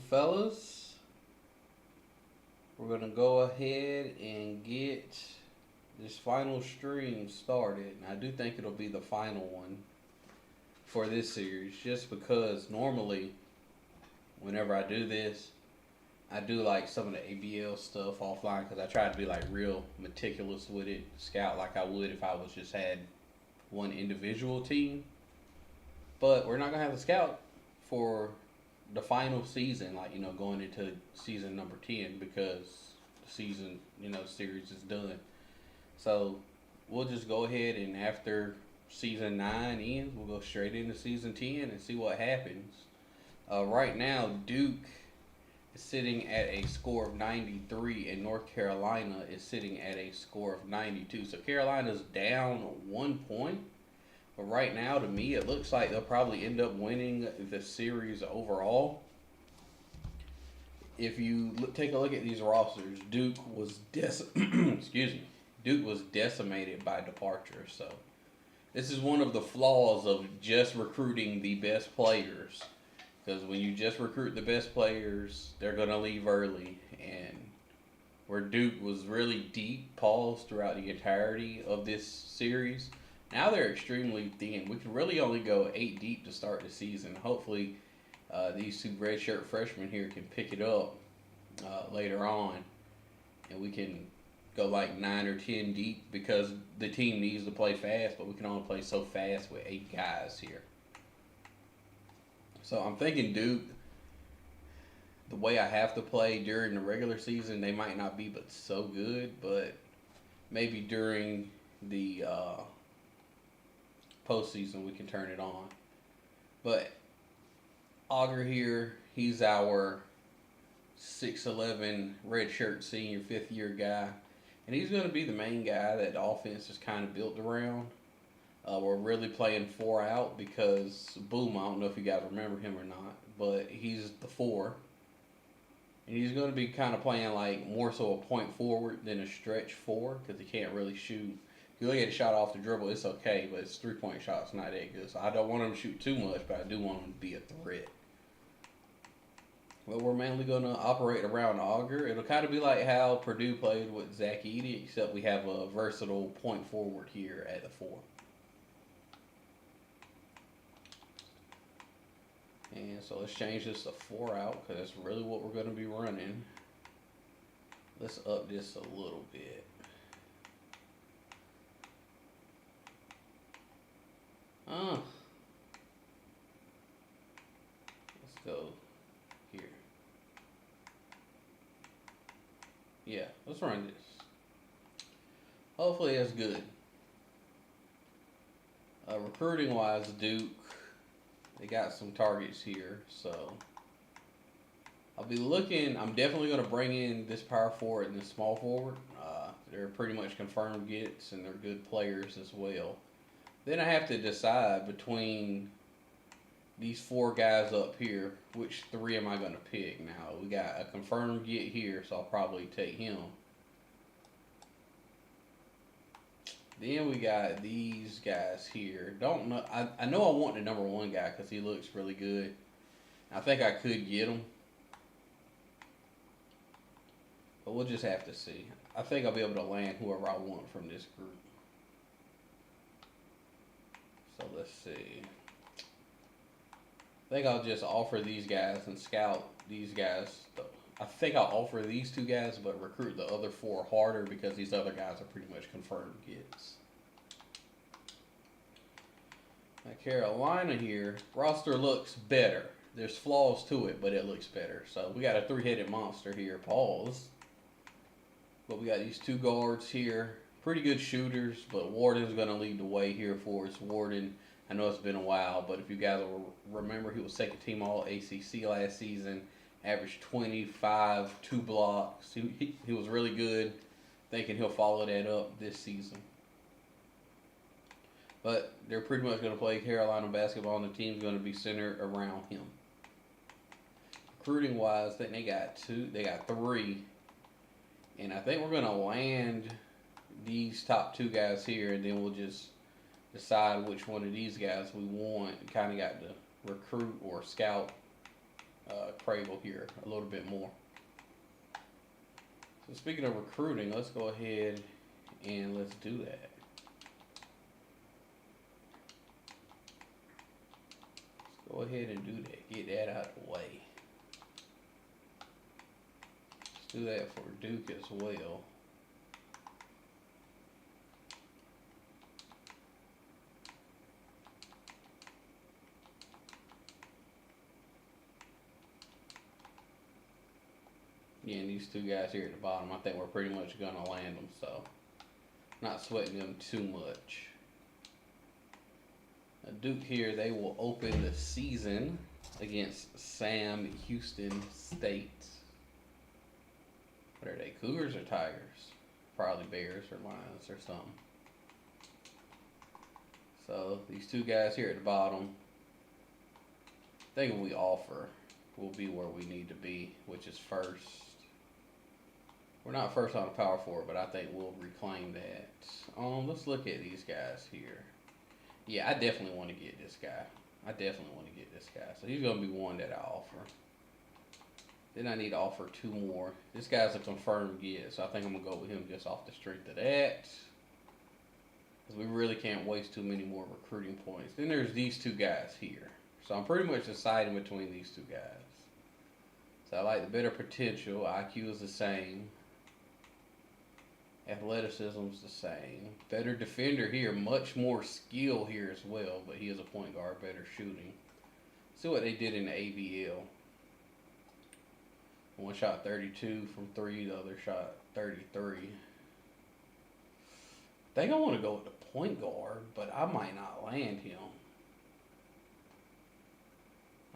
fellas, we're gonna go ahead and get this final stream started. And I do think it'll be the final one for this series, just because normally, whenever I do this, I do like some of the ABL stuff offline because I try to be like real meticulous with it, scout like I would if I was just had one individual team. But we're not gonna have the scout for the final season, like going into season number 10 because the season series is done. So we'll just go ahead and after season 9 ends, we'll go straight into season 10 and see what happens. Right now, Duke is sitting at a score of 93, and North Carolina is sitting at a score of 92. So Carolina's down 1 point. But right now, to me, it looks like they'll probably end up winning the series overall. If you take a look at these rosters, Duke was excuse me, Duke was decimated by departure. So this is one of the flaws of just recruiting the best players. Because when you just recruit the best players, they're going to leave early. And where Duke was really deep paused throughout the entirety of this series, now they're extremely thin. We can really only go 8 deep to start the season. Hopefully, these two redshirt freshmen here can pick it up later on. And we can go like 9 or 10 deep because the team needs to play fast, but we can only play so fast with 8 guys here. So I'm thinking Duke, the way I have to play during the regular season, they might not be but so good, but maybe during the postseason we can turn it on. But Auger here, he's our 6'11" redshirt senior 5th-year guy, and he's going to be the main guy that the offense is kind of built around. We're really playing 4 out because Boom, I don't know if you guys remember him or not, but he's the 4. And he's going to be kind of playing like more so a point forward than a stretch 4 because he can't really shoot. If you look at a shot off the dribble, it's okay, but his 3-point shot's not that good. So I don't want him to shoot too much, but I do want him to be a threat. Well, we're mainly going to operate around Auger. It'll kind of be like how Purdue played with Zach Edey, except we have a versatile point forward here at the 4. And so let's change this to 4 out because that's really what we're going to be running. Let's up this a little bit. Let's go here. Yeah, let's run this. Hopefully that's good. Recruiting wise, Duke, they got some targets here, so I'll be looking. I'm definitely going to bring in this power forward and this small forward. They're pretty much confirmed gets, and they're good players as well. Then I have to decide between these 4 guys up here, which 3 am I going to pick now? We got a confirmed get here, so I'll probably take him. Then we got these guys here. Don't know. I know I want the number 1 guy because he looks really good. I think I could get him, but we'll just have to see. I think I'll be able to land whoever I want from this group. So let's see. I think I'll just offer these guys and scout these guys. I think I'll offer these 2 guys, but recruit the other 4 harder because these other guys are pretty much confirmed gets. Now Carolina here, roster looks better. There's flaws to it, but it looks better. So we got a 3-headed monster here. Pause. But we got these 2 guards here. Pretty good shooters, but Warden's going to lead the way here for us. Warden, I know it's been a while, but if you guys will remember, he was second team all ACC last season. Averaged 25, 2 blocks. He was really good. Thinking he'll follow that up this season. But they're pretty much going to play Carolina basketball, and the team's going to be centered around him. Recruiting wise, I think they got 3. And I think we're going to land these top 2 guys here, and then we'll just decide which one of these guys we want. Kind of got to recruit or scout Crable here a little bit more. So speaking of recruiting, let's go ahead and let's do that. Let's go ahead and do that. Get that out of the way. Let's do that for Duke as well. Yeah, and these two guys here at the bottom, I think we're pretty much going to land them, so not sweating them too much. Now Duke here, they will open the season against Sam Houston State. What are they, Cougars or Tigers? Probably Bears or Lions or something. So these two guys here at the bottom, I think we offer will be where we need to be, which is first. We're not first on the power forward, but I think we'll reclaim that. Let's look at these guys here. Yeah, I definitely want to get this guy. So he's going to be one that I offer. Then I need to offer two more. This guy's a confirmed get, so I think I'm going to go with him just off the strength of that. Because we really can't waste too many more recruiting points. Then there's these two guys here. So I'm pretty much deciding between these two guys. So I like the better potential. IQ is the same. Athleticism is the same. Better defender here. Much more skill here as well. But he is a point guard. Better shooting. See what they did in the ABL. One shot 32 from 3. The other shot 33. I think I want to go with the point guard. But I might not land him.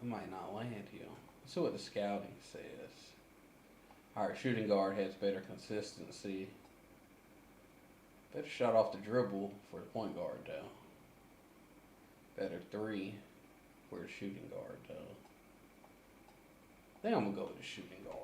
Let's see what the scouting says. Alright, shooting guard has better consistency. Better shot off the dribble for the point guard, though. Better 3 for the shooting guard, though. I think I'm going to go with the shooting guard.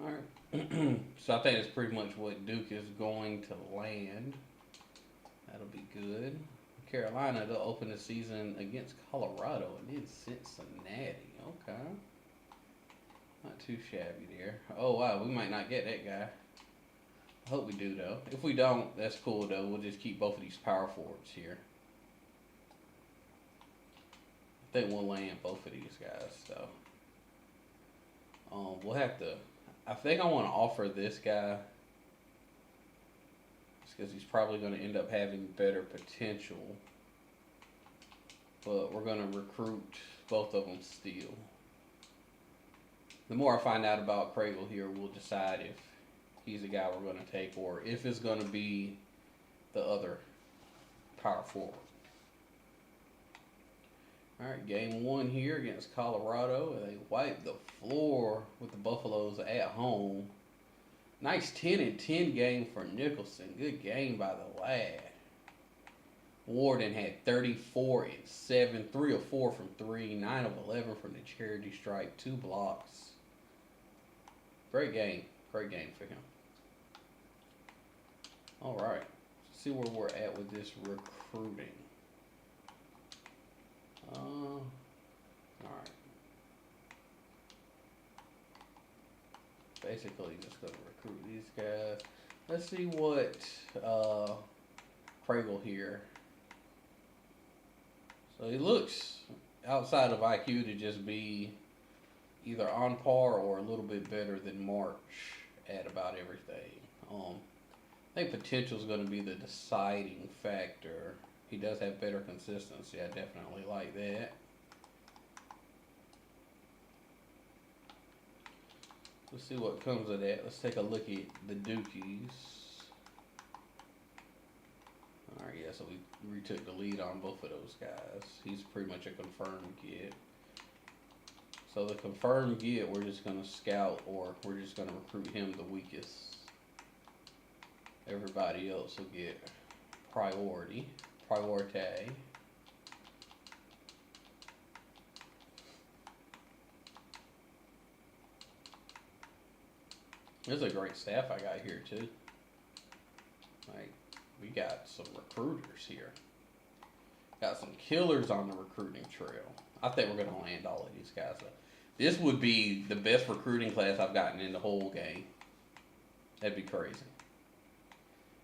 Alright. So I think that's pretty much what Duke is going to land. That'll be good. Carolina, they'll open the season against Colorado and then Cincinnati. Okay. Not too shabby there. Oh, wow. We might not get that guy. I hope we do, though. If we don't, that's cool, though. We'll just keep both of these power forwards here. I think we'll land both of these guys, though. We'll have to... I think I want to offer this guy just because he's probably going to end up having better potential. But we're going to recruit both of them still. The more I find out about Crable here, we'll decide if he's the guy we're going to take or if it's going to be the other power forward. Alright, game 1 here against Colorado. They wiped the floor with the Buffaloes at home. Nice 10-10 game for Nicholson. Good game by the lad. Warden had 34 and 7, 3 of 4 from 3, 9 of 11 from the charity stripe, 2 blocks. Great game for him. Alright, let's see where we're at with this recruiting. Alright. Basically just gonna recruit these guys. Let's see what Crable here. So he looks outside of IQ to just be either on par or a little bit better than March at about everything. I think potential is going to be the deciding factor. He does have better consistency. I definitely like that. Let's see what comes of that. Let's take a look at the Dukies. Alright, yeah, so we retook the lead on both of those guys. He's pretty much a confirmed kid. So the confirmed get, we're just gonna scout, or we're just gonna recruit him the weakest. Everybody else will get priority. There's a great staff I got here too. Like, we got some recruiters here. Got some killers on the recruiting trail. I think we're gonna land all of these guys. This would be the best recruiting class I've gotten in the whole game. That'd be crazy.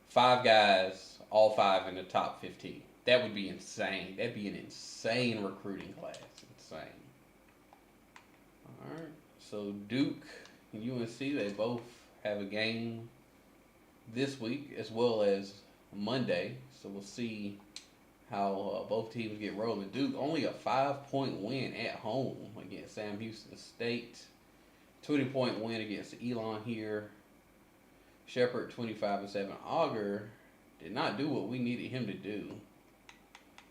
5 guys, all 5 in the top 15. That would be insane. That'd be an insane recruiting class. Insane. Alright. So Duke and UNC, they both have a game this week as well as Monday. So we'll see how both teams get rolling. Duke only a 5-point win at home against Sam Houston State. 20-point win against Elon here. Shepherd 25-7. Auger did not do what we needed him to do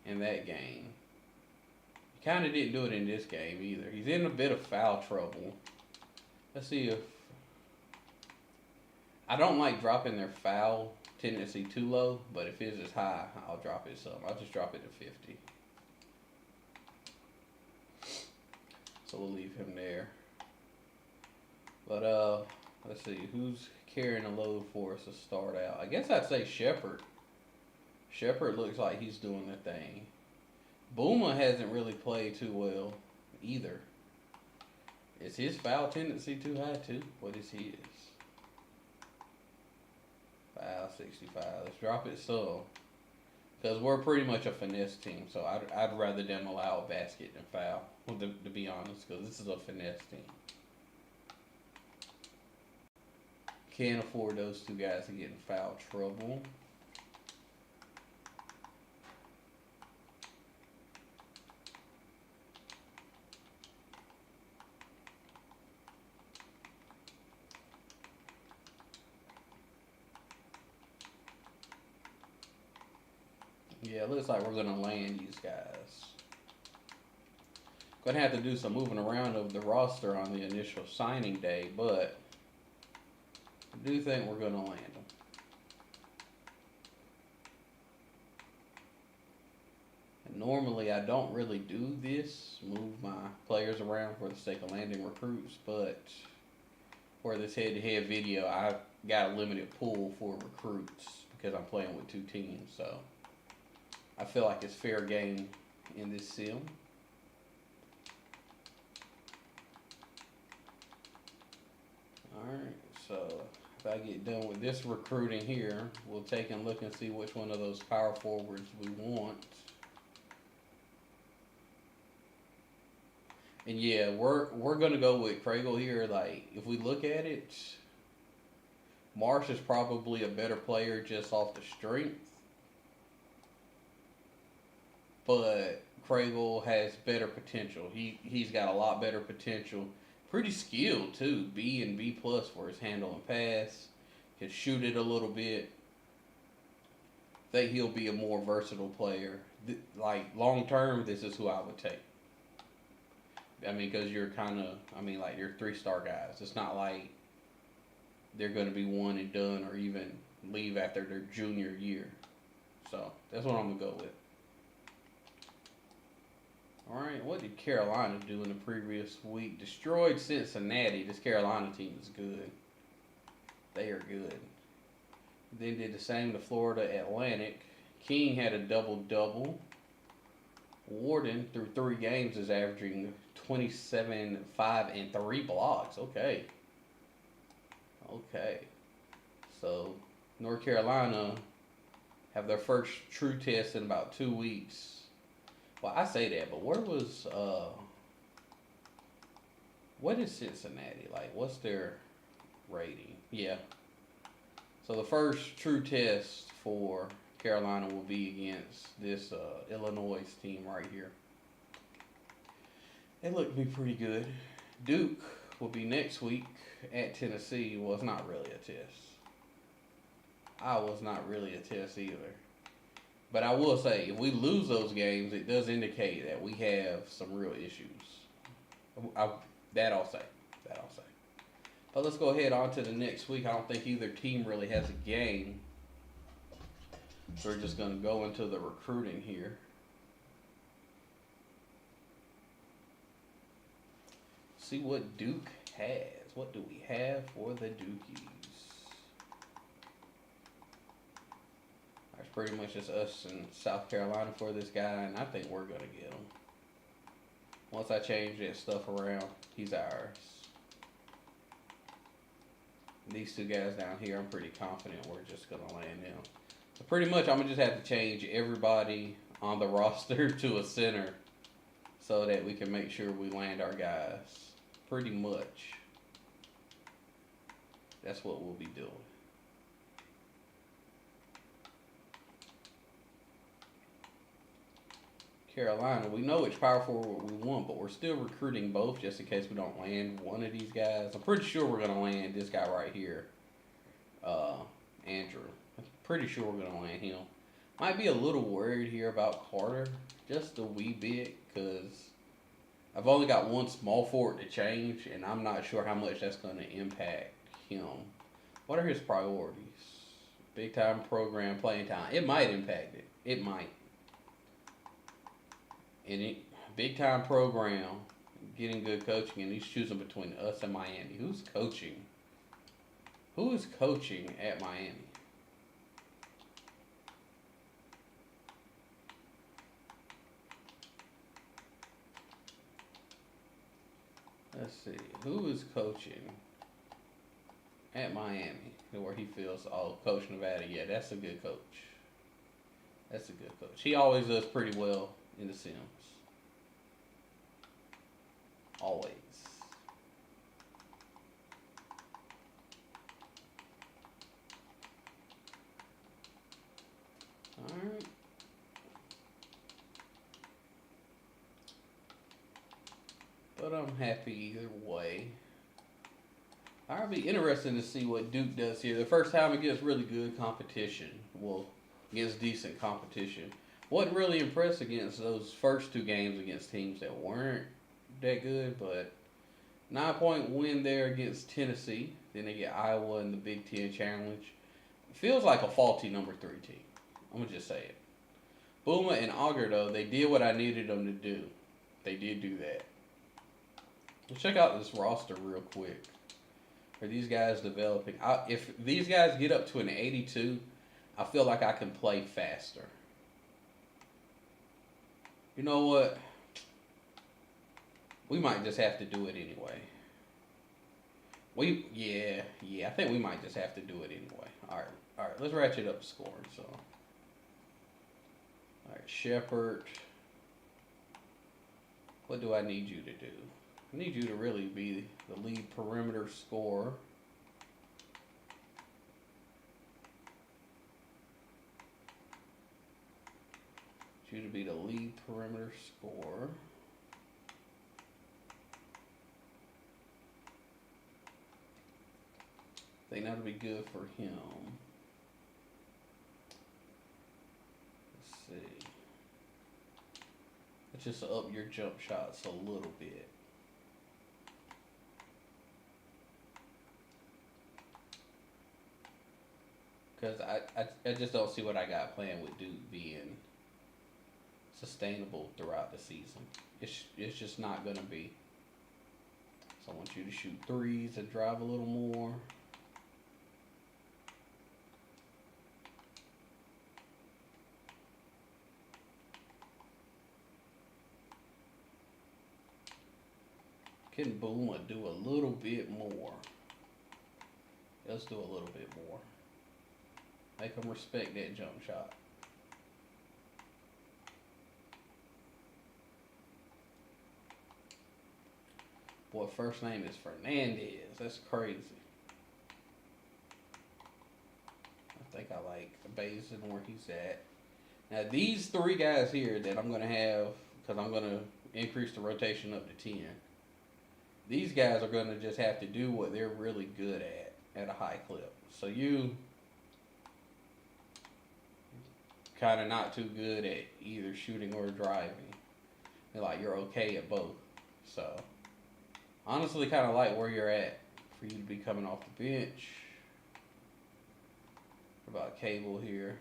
in that game. He kind of didn't do it in this game either. He's in a bit of foul trouble. Let's see if... I don't like dropping their foul tendency too low, but if his is high, I'll drop it some. I'll just drop it to 50. So we'll leave him there. But let's see, who's carrying a load for us to start out? I guess I'd say Shepherd. Shepherd looks like he's doing the thing. Booma hasn't really played too well either. Is his foul tendency too high too? What is his? Foul 65. Let's drop it some. Because we're pretty much a finesse team, so I'd rather them allow a basket than foul, to be honest, because this is a finesse team. Can't afford those 2 guys to get in foul trouble. Yeah, it looks like we're going to land these guys. Going to have to do some moving around of the roster on the initial signing day, but I do think we're going to land them. And normally I don't really do this, move my players around for the sake of landing recruits, but for this head-to-head video, I've got a limited pool for recruits because I'm playing with 2 teams, so I feel like it's fair game in this sim. Alright, so if I get done with this recruiting here, we'll take and look and see which one of those power forwards we want. And yeah, we're gonna go with Craigle here. Like, if we look at it, Marsh is probably a better player just off the strength. But Craigle has better potential. He's got a lot better potential. Pretty skilled too. B and B plus for his handle and pass. Can shoot it a little bit. Think he'll be a more versatile player. Like, long term, this is who I would take. I mean, because you're kind of, like, you're 3-star guys. It's not like they're going to be one and done or even leave after their junior year. So that's what I'm going to go with. Alright, what did Carolina do in the previous week? Destroyed Cincinnati. This Carolina team is good. They are good. Then did the same to Florida Atlantic. King had a double-double. Warden, through 3 games, is averaging 27, 5, and 3 blocks. Okay. So, North Carolina have their first true test in about 2 weeks. Well, I say that, but what is Cincinnati? Like, what's their rating? Yeah. So the first true test for Carolina will be against this Illinois team right here. They look to be pretty good. Duke will be next week at Tennessee. Well, it's not really a test. Iowa's not really a test either. But I will say, if we lose those games, it does indicate that we have some real issues. That I'll say. That I'll say. But let's go ahead on to the next week. I don't think either team really has a game. So we're just going to go into the recruiting here. See what Duke has. What do we have for the Dukies? It's pretty much just us in South Carolina for this guy, and I think we're going to get him. Once I change that stuff around, he's ours. These two guys down here, I'm pretty confident we're just going to land them. So pretty much, I'm going to just have to change everybody on the roster to a center so that we can make sure we land our guys. Pretty much. That's what we'll be doing. Carolina, we know which power forward we want, but we're still recruiting both just in case we don't land one of these guys. I'm pretty sure we're going to land this guy right here, Andrew. I'm pretty sure we're going to land him. Might be a little worried here about Carter, just a wee bit, because I've only got one small forward to change, and I'm not sure how much that's going to impact him. What are his priorities? Big time program, playing time. It might impact it. It might. And big time program, getting good coaching, and he's choosing between us and Miami. Who's coaching? Who is coaching at Miami? Let's see. Who is coaching at Miami? Where he feels, oh, Coach Nevada, yeah, that's a good coach. That's a good coach. He always does pretty well in the Sims. Always. Alright. But I'm happy either way. I'll be interested to see what Duke does here. The first time against really good competition. Well, against decent competition. Wasn't really impressed against those first two games against teams that weren't that good, but 9-point win there against Tennessee. Then they get Iowa in the Big Ten Challenge. It feels like a faulty number 3 team. I'm going to just say it. Booma and Auger, though, they did what I needed them to do. They did do that. Let's check out this roster real quick. Are these guys developing? If these guys get up to an 82, I feel like I can play faster. You know what? We might just have to do it anyway. I think we might just have to do it anyway. All right. Let's ratchet up the scoring. So, all right, Shepard. What do I need you to do? I need you to really be the lead perimeter scorer. You to be the lead perimeter scorer. I think that'll be good for him. Let's see. Let's just up your jump shots a little bit. Because I just don't see what I got playing with Duke being sustainable throughout the season. It's just not going to be. So I want you to shoot threes and drive a little more. Can Booma do a little bit more? Let's do a little bit more. Make them respect that jump shot. Boy, first name is Fernandez. That's crazy. I think I like Basin where he's at. Now, these 3 guys here that I'm going to have, because I'm going to increase the rotation up to 10, these guys are going to just have to do what they're really good at a high clip. So you kind of not too good at either shooting or driving. You're okay at both. So Honestly, kind of like where you're at for you to be coming off the bench. What about Cable here?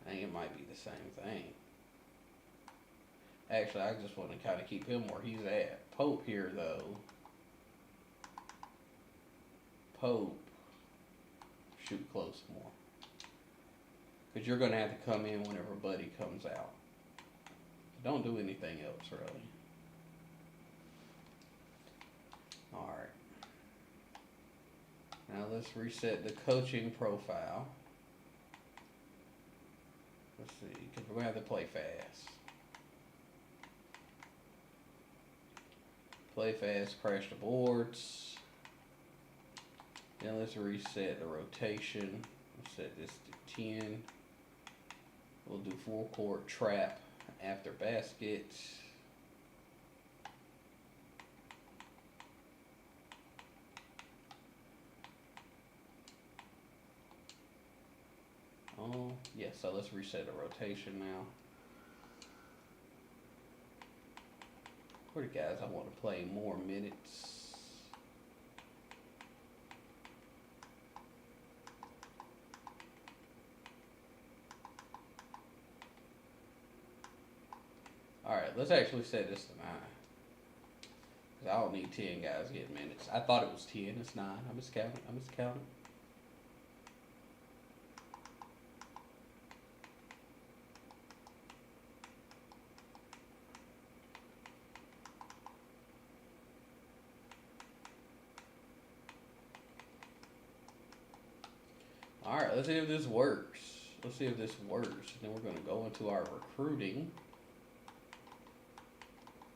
I think it might be the same thing. Actually, I just want to kind of keep him where he's at. Pope here, though. Pope. Shoot close more. Because you're going to have to come in whenever Buddy comes out. Don't do anything else, really. Alright. Now let's reset the coaching profile. Let's see, because we're going to have to play fast. Play fast, crash the boards. Then let's reset the rotation. Let's set this to 10. We'll do full court trap after basket. Oh, yeah, so let's reset the rotation now. For the guys I want to play more minutes. Alright, let's actually set this to 9. Because I don't need 10 guys getting minutes. I thought it was 10, it's 9. I'm just counting. Alright, let's see if this works. And then we're going to go into our recruiting.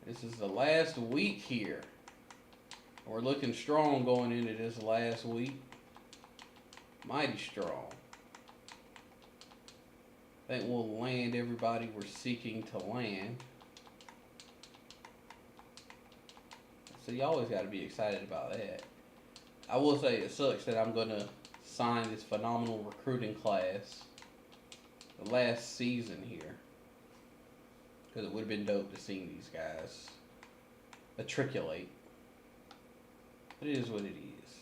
This is the last week here. We're looking strong going into this last week. Mighty strong. I think we'll land everybody we're seeking to land. So you always got to be excited about that. I will say it sucks that I'm going to sign this phenomenal recruiting class the last season here. Because it would have been dope to see these guys matriculate. But it is what it is.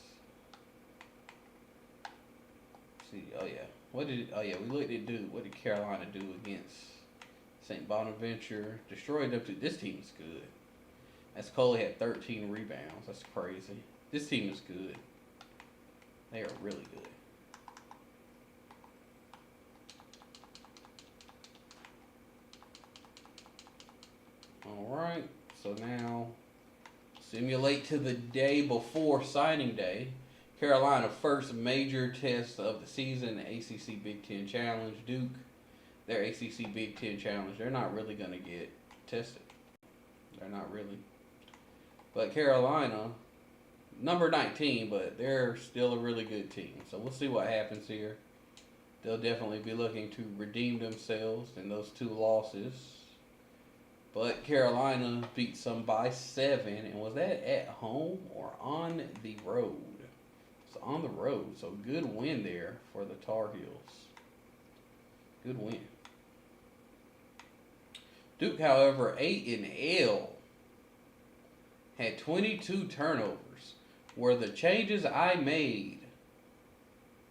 See, oh yeah. What did Carolina do against St. Bonaventure? Destroyed them too. This team is good. As Cole had 13 rebounds. That's crazy. This team is good. They are really good. Alright, so now simulate to the day before signing day. Carolina first major test of the season, the ACC Big Ten Challenge. Duke, their ACC Big Ten Challenge. They're not really going to get tested. They're not really. But Carolina, number 19, but they're still a really good team. So we'll see what happens here. They'll definitely be looking to redeem themselves in those 2 losses. But Carolina beat some by 7. And was that at home or on the road? It's on the road. So good win there for the Tar Heels. Good win. Duke, however, 8-L. Had 22 turnovers. Were the changes I made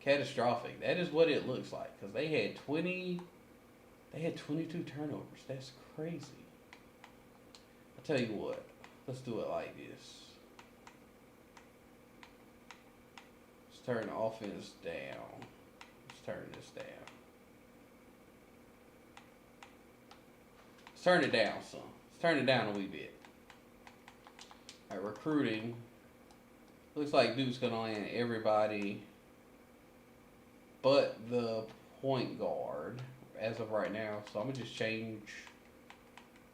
catastrophic? That is what it looks like. Because they had 22 turnovers. That's crazy. I'll tell you what. Let's do it like this. Let's turn the offense down. Let's turn this down. Let's turn it down some. Let's turn it down a wee bit. Alright, recruiting. Looks like Duke's going to land everybody but the point guard as of right now. So I'm going to just change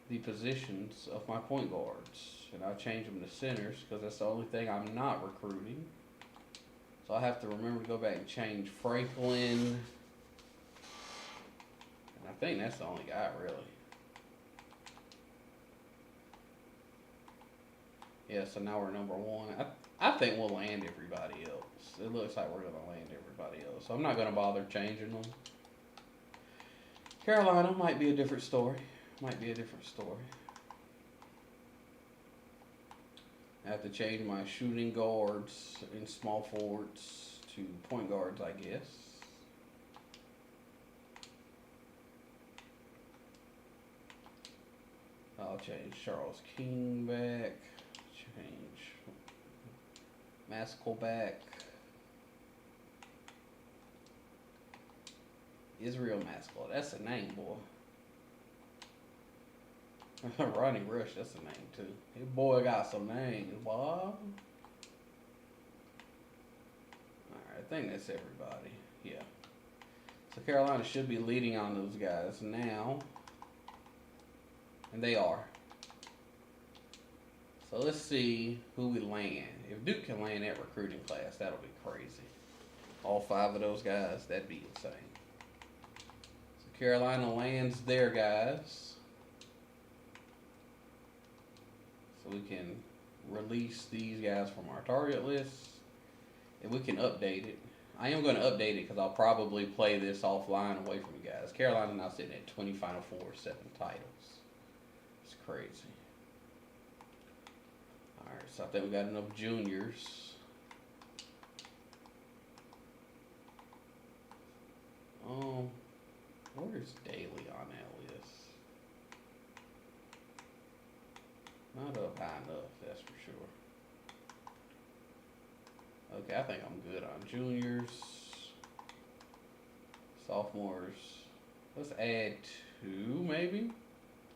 the positions of my point guards. And I'll change them to centers because that's the only thing I'm not recruiting. So I'll have to remember to go back and change Franklin. And I think that's the only guy, really. Yeah, so now we're number 1. I think we'll land everybody else. It looks like we're going to land everybody else. So I'm not going to bother changing them. Carolina might be a different story. I have to change my shooting guards and small forwards to point guards, I guess. I'll change Charles King back. Change Maskell back. Israel Maskell. That's a name, boy. Ronnie Rush, that's a name too. This boy got some names, boy. Alright, I think that's everybody. Yeah. So Carolina should be leading on those guys now. And they are. So let's see who we land. If Duke can land that recruiting class, that'll be crazy. All 5 of those guys, that'd be insane. So Carolina lands their guys. So we can release these guys from our target list. And we can update it. I am going to update it because I'll probably play this offline away from you guys. Carolina now sitting at 20 Final Four, 7 titles. It's crazy. Alright, so I think we got enough juniors. Where's Daly on that list? Not up high enough, that's for sure. Okay, I think I'm good on juniors. Sophomores. Let's add 2 maybe?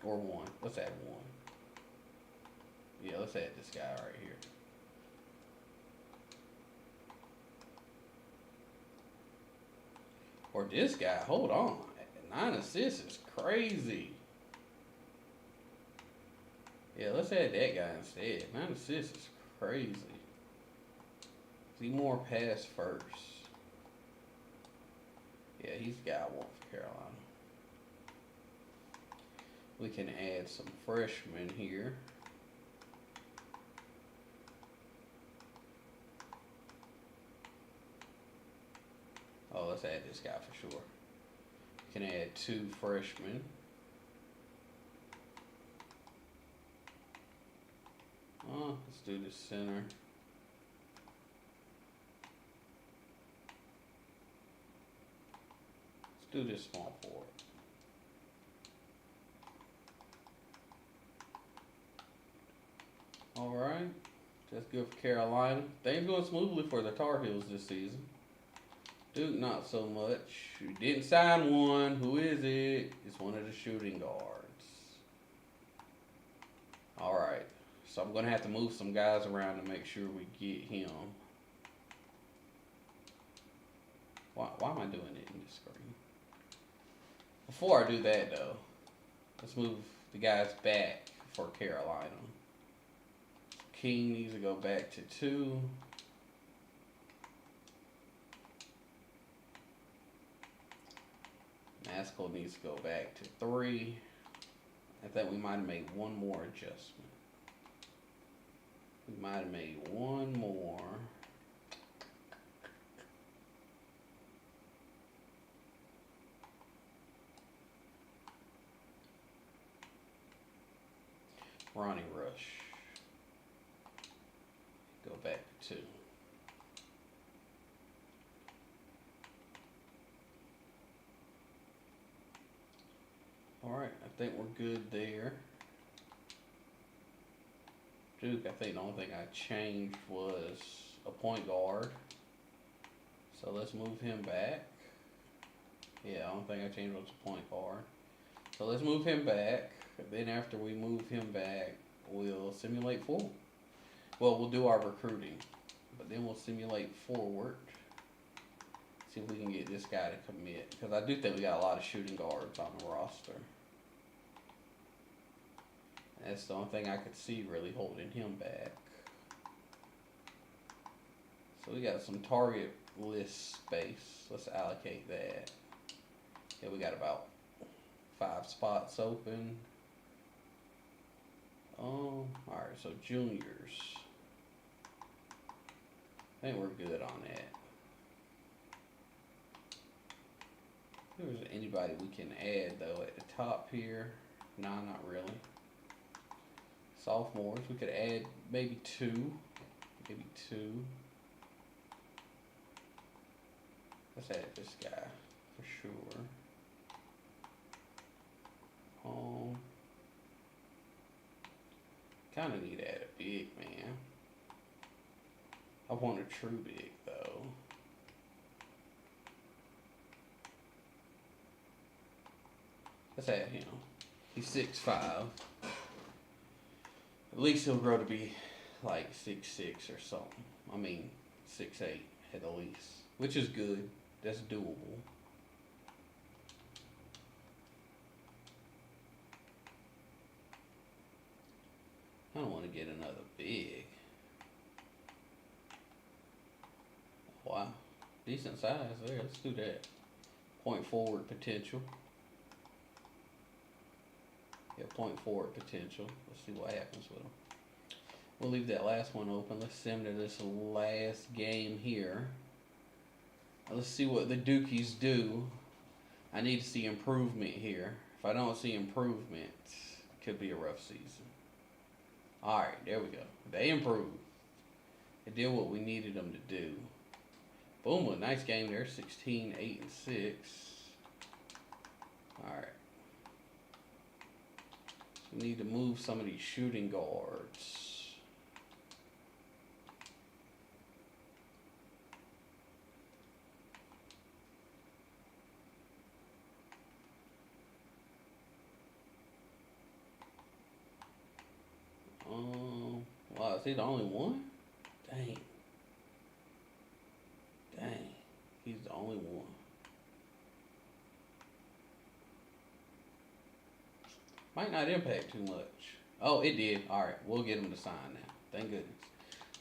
Or 1. Let's add 1. Yeah, let's add this guy right here. Or this guy, hold on. 9 assists is crazy. Yeah, let's add that guy instead. 9 assists is crazy. See more pass first. Yeah, he's got 1 for Carolina. We can add some freshmen here. Oh, let's add this guy for sure. We can add 2 freshmen. Let's do the center. Let's do this small forward. Alright. That's good for Carolina. Things going smoothly for the Tar Heels this season. Duke, not so much. You didn't sign one. Who is it? It's one of the shooting guards. Alright. So I'm going to have to move some guys around to make sure we get him. Why am I doing it in this screen? Before I do that, though, let's move the guys back for Carolina. King needs to go back to 2. Maskell needs to go back to 3. I think we might have made one more adjustment. We might have made one more. Ronnie Rush. Go back to 2. Alright, I think we're good there. Duke, I think the only thing I changed was a point guard. So let's move him back. Yeah, the only thing I changed was a point guard. So let's move him back. Then after we move him back, we'll simulate forward. Well, we'll do our recruiting. But then we'll simulate forward. See if we can get this guy to commit. Because I do think we got a lot of shooting guards on the roster. That's the only thing I could see really holding him back. So we got some target list space. Let's allocate that. Yeah, we got about 5 spots open. Alright, so juniors. I think we're good on that. If there's anybody we can add though at the top here. Nah, not really. Sophomores. We could add maybe two. Maybe two. Let's add this guy for sure. Kind of need to add a big man. I want a true big though. Let's add him. He's 6'5". At least he'll grow to be like 6'6" or something. I mean 6'8" at the least, which is good. That's doable. I don't want to get another big. Wow, decent size there. Let's do that. Point forward potential. Yeah, point forward potential. Let's see what happens with them. We'll leave that last one open. Let's send to this last game here. Let's see what the Dukies do. I need to see improvement here. If I don't see improvement, it could be a rough season. Alright, there we go. They improved. They did what we needed them to do. Boom, a nice game there. 16, 8, and 6. Alright. We need to move some of these shooting guards. Wow, is he the only one? Dang. Dang. He's the only one. Might not impact too much. Oh, it did. Alright, we'll get him to sign now. Thank goodness.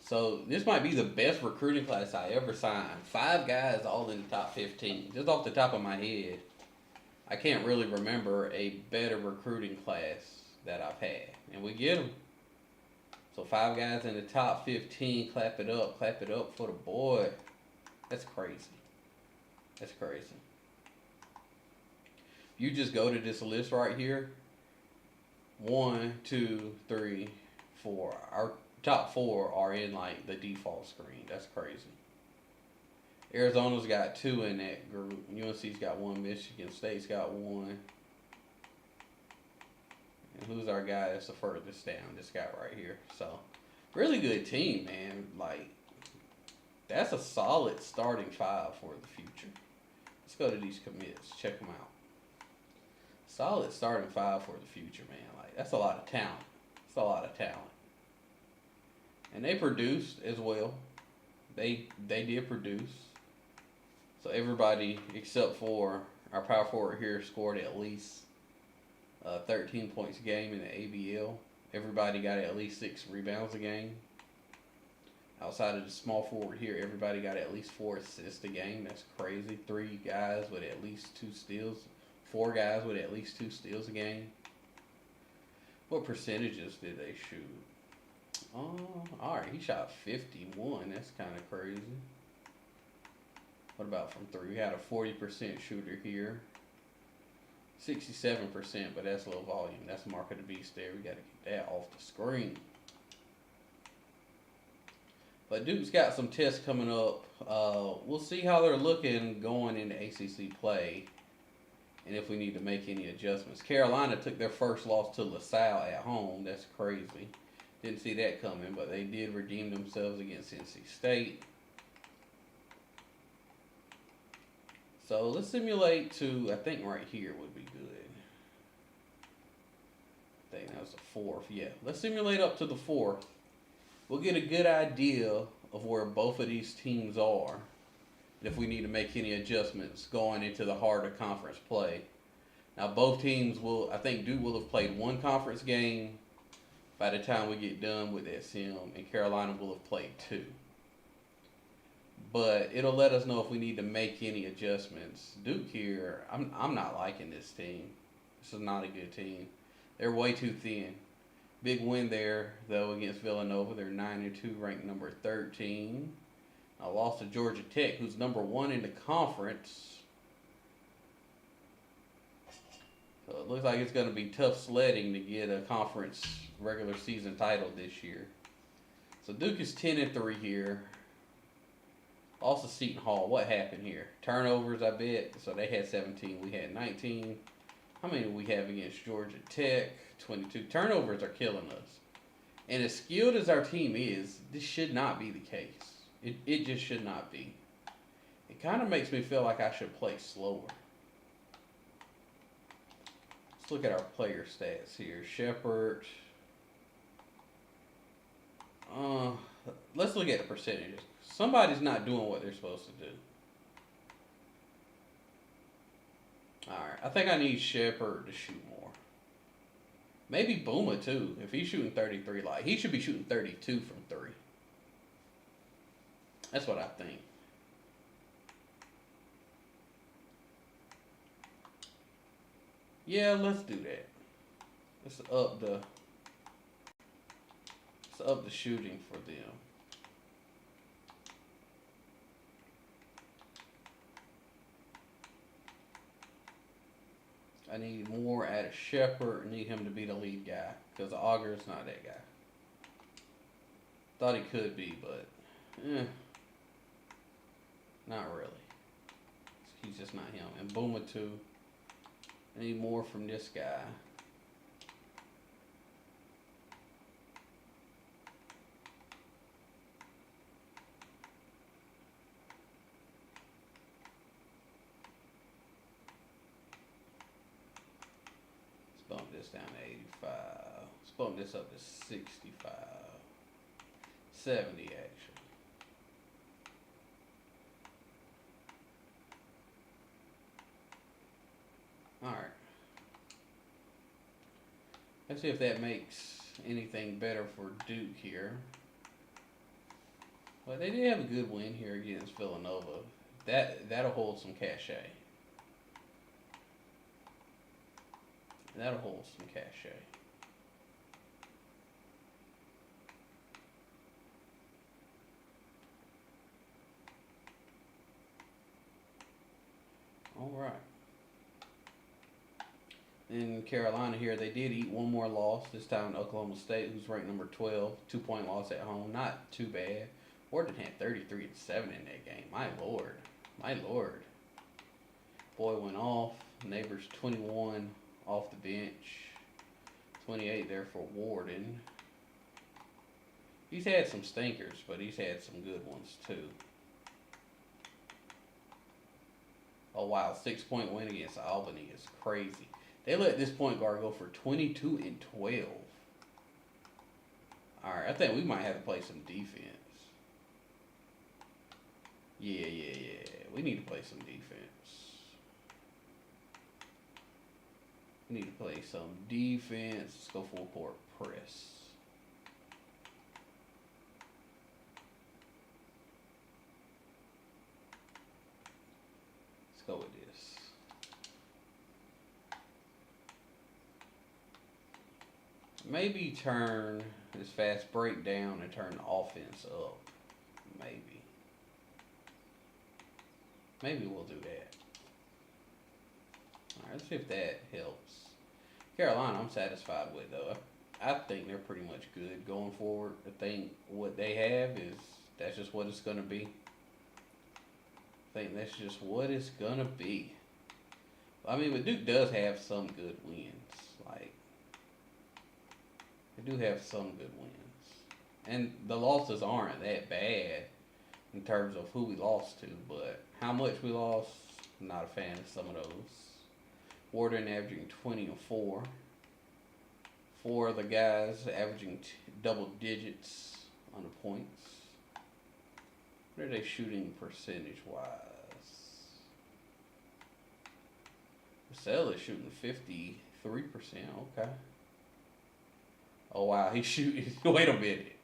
So, this might be the best recruiting class I ever signed. 5 guys all in the top 15. Just off the top of my head, I can't really remember a better recruiting class that I've had. And we get them. So 5 guys in the top 15. Clap it up for the boy. That's crazy. That's crazy. You just go to this list right here. 1, 2, 3, 4. Our top 4 are in like the default screen. That's crazy. Arizona's got 2 in that group. UNC's got 1. Michigan State's got 1. And who's our guy that's the furthest down? This guy right here. So, really good team, man. Like, that's a solid starting 5 for the future. Let's go to these commits. Check them out. Solid starting 5 for the future, man. Like, that's a lot of talent. It's a lot of talent. And they produced as well. They did produce. So everybody except for our power forward here scored at least 13 points a game in the ABL. Everybody got at least 6 rebounds a game. Outside of the small forward here, everybody got at least 4 assists a game. That's crazy. 3 guys with at least 2 steals. 4 guys with at least 2 steals a game. What percentages did they shoot? Oh, alright, he shot 51. That's kind of crazy. What about from 3? We had a 40% shooter here. 67%, but that's low volume. That's mark of the beast there. We got to get that off the screen. But Duke's got some tests coming up. We'll see how they're looking going into ACC play and if we need to make any adjustments. Carolina took their first loss to LaSalle at home. That's crazy. Didn't see that coming, but they did redeem themselves against NC State. So let's simulate to, I think right here would be good. I think that was the 4th. Yeah, let's simulate up to the 4th. We'll get a good idea of where both of these teams are. And if we need to make any adjustments going into the harder conference play. Now both teams will, I think Duke will have played 1 conference game by the time we get done with SM, and Carolina will have played 2. But it'll let us know if we need to make any adjustments. Duke here, I'm not liking this team. This is not a good team. They're way too thin. Big win there, though, against Villanova. They're 9-2, ranked number 13. I lost to Georgia Tech, who's number 1 in the conference. So it looks like it's going to be tough sledding to get a conference regular season title this year. So Duke is 10-3 here. Also Seton Hall, what happened here? Turnovers, I bet. So they had 17, we had 19. How many do we have against Georgia Tech? 22. Turnovers are killing us. And as skilled as our team is, this should not be the case. It just should not be. It kind of makes me feel like I should play slower. Let's look at our player stats here. Shepard. Let's look at the percentages. Somebody's not doing what they're supposed to do. Alright, I think I need Shepard to shoot more. Maybe Booma too. If he's shooting 33, like he should be shooting 32 from 3. That's what I think. Yeah, let's do that. Let's up the shooting for them. I need more out of Shepard. I need him to be the lead guy because Augur's not that guy. Thought he could be, but not really. He's just not him. And Booma too. I need more from this guy. Let's bump this down to 85. Let's bump this up to 65. 70 actually. Alright. Let's see if that makes anything better for Duke here. Well, they did have a good win here against Villanova. That'll hold some cachet. That'll hold some cachet. All right. In Carolina here, they did eat one more loss, this time to Oklahoma State, who's ranked number 12. 2-point loss at home. Not too bad. Wharton had 33 and 7 in that game. My lord. My lord. Boy went off. Neighbors 21 off the bench. 28 there for Warden. He's had some stinkers, but he's had some good ones too. Oh wow, 6-point win against Albany is crazy. They let this point guard go for 22 and 12. Alright, I think we might have to play some defense. Yeah. We need to play some defense. We need to play some defense. Let's go full court press. Let's go with this. Maybe turn this fast break down and turn the offense up. Maybe we'll do that. Alright, let's see if that helps. Carolina, I'm satisfied with though. I think they're pretty much good going forward. I think what they have is that's just what it's gonna be. I think that's just what it's gonna be. I mean, but Duke does have some good wins. Like, they do have some good wins. And the losses aren't that bad in terms of who we lost to, but how much we lost, I'm not a fan of some of those. Warden averaging 20 and 4. 4 of the guys averaging double digits on the points. What are they shooting percentage wise? Vassell is shooting 53%. Okay. Oh wow, he's shooting. Wait a minute.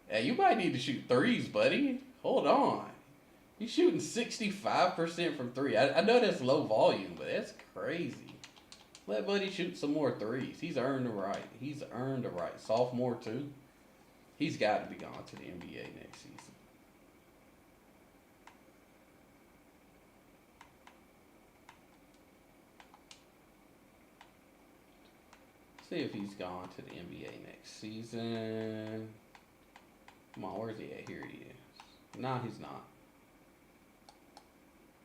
Hey, you might need to shoot threes, buddy. Hold on. He's shooting 65% from 3. I know that's low volume, but that's crazy. Let Buddy shoot some more threes. He's earned the right. He's earned the right. Sophomore too. He's got to be gone to the NBA next season. See if he's gone to the NBA next season. Come on, where's he at? Here he is. Nah, he's not.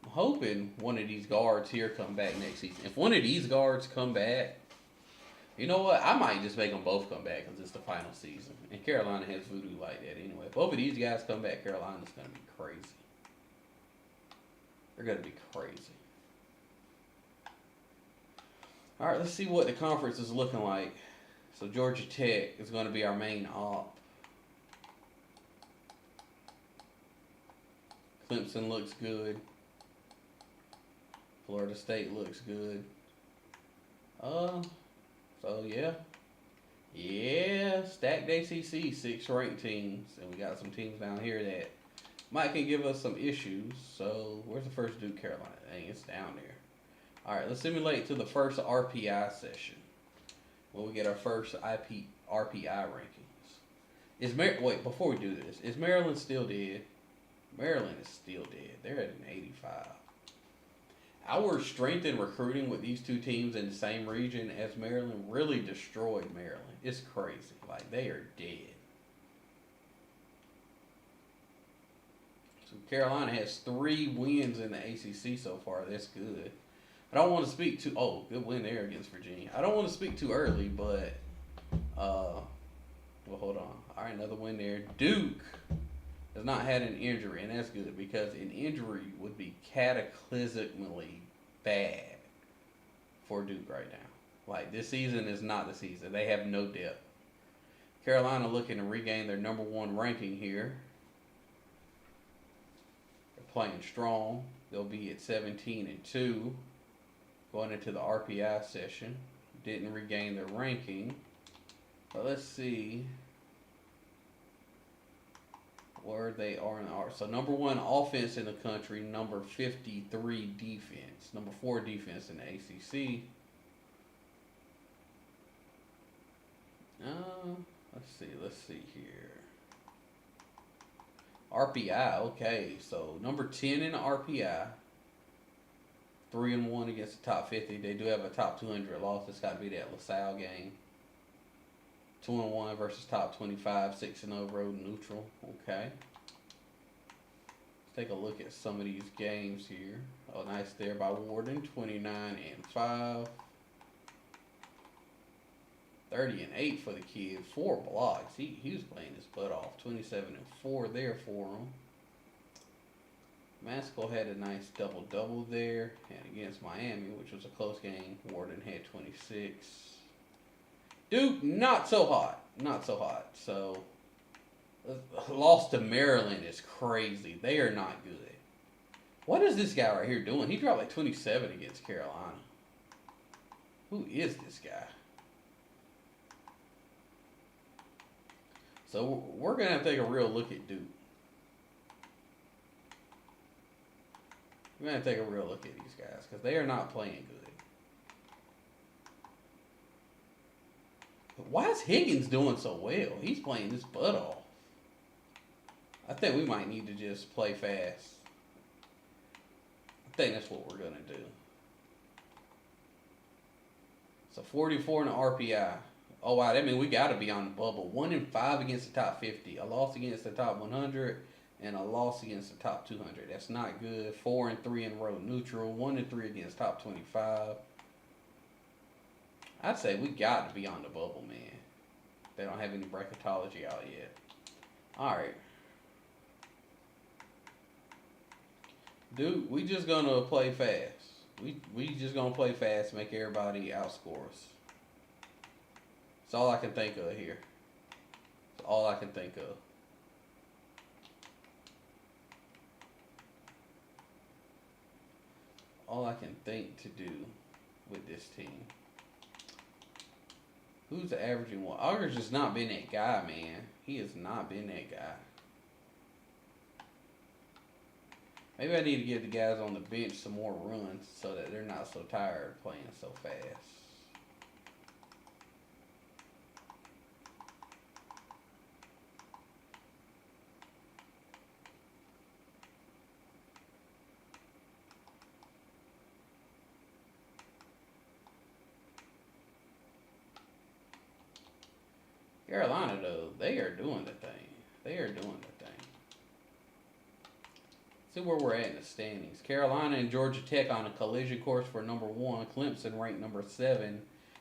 I'm hoping one of these guards here come back next season. If one of these guards come back, you know what? I might just make them both come back because it's the final season. And Carolina has voodoo like that anyway. If both of these guys come back, Carolina's going to be crazy. They're going to be crazy. All right, let's see what the conference is looking like. So Georgia Tech is going to be our main op. Clemson looks good. Florida State looks good. So yeah, stacked ACC, 6 ranked teams, and we got some teams down here that might can give us some issues. So where's the first Duke Carolina? Dang, it's down there. All right, let's simulate to the first RPI session when we get our first RPI rankings. Wait, before we do this, is Maryland still dead? Maryland is still dead. They're at an 85. Our strength in recruiting with these two teams in the same region as Maryland really destroyed Maryland. It's crazy. Like, they are dead. So Carolina has 3 wins in the ACC so far. That's good. I don't want to speak too... Oh, good win there against Virginia. I don't want to speak too early, but... well, hold on. All right, another win there. Duke has not had an injury, and that's good because an injury would be cataclysmically bad for Duke right now. Like, this season is not the season. They have no depth. Carolina looking to regain their number 1 ranking here. They're playing strong. They'll be at 17-2 going into the RPI session. Didn't regain their ranking. But let's see where they are in the art. So number 1 offense in the country, number 53 defense, number 4 defense in the ACC. Let's see here. RPI, okay. So number 10 in the RPI, 3-1 against the top 50. They do have a top 200 loss. It's got to be that LaSalle game. 2-1 versus top 25, 6-0 road neutral. Okay. Let's take a look at some of these games here. Oh, nice there by Warden. 29-5. 30-8 for the kid. 4 blocks. He was playing his butt off. 27-4 there for him. Maskell had a nice double-double there. And against Miami, which was a close game, Warden had 26. Duke, not so hot. Not so hot. So, loss to Maryland is crazy. They are not good. What is this guy right here doing? He dropped like 27 against Carolina. Who is this guy? So, we're going to have to take a real look at Duke. We're going to take a real look at these guys because they are not playing good. Why is Higgins doing so well? He's playing his butt off. I think we might need to just play fast. I think that's what we're going to do. So 44 in the RPI. Oh, wow. That means we got to be on the bubble. 1-5 against the top 50. A loss against the top 100. And a loss against the top 200. That's not good. 4-3 in road neutral. 1-3 against top 25. I'd say we got to be on the bubble, man. They don't have any bracketology out yet. Alright. Dude, we just gonna play fast. We just gonna play fast, make everybody outscore us. That's all I can think of here. That's all I can think of. All I can think to do with this team. Who's the averaging one? Auger's just not been that guy, man. He has not been that guy. Maybe I need to give the guys on the bench some more runs so that they're not so tired of playing so fast. Carolina, though, they are doing the thing. They are doing the thing. See where we're at in the standings. Carolina and Georgia Tech on a collision course for number 1. Clemson ranked number 7.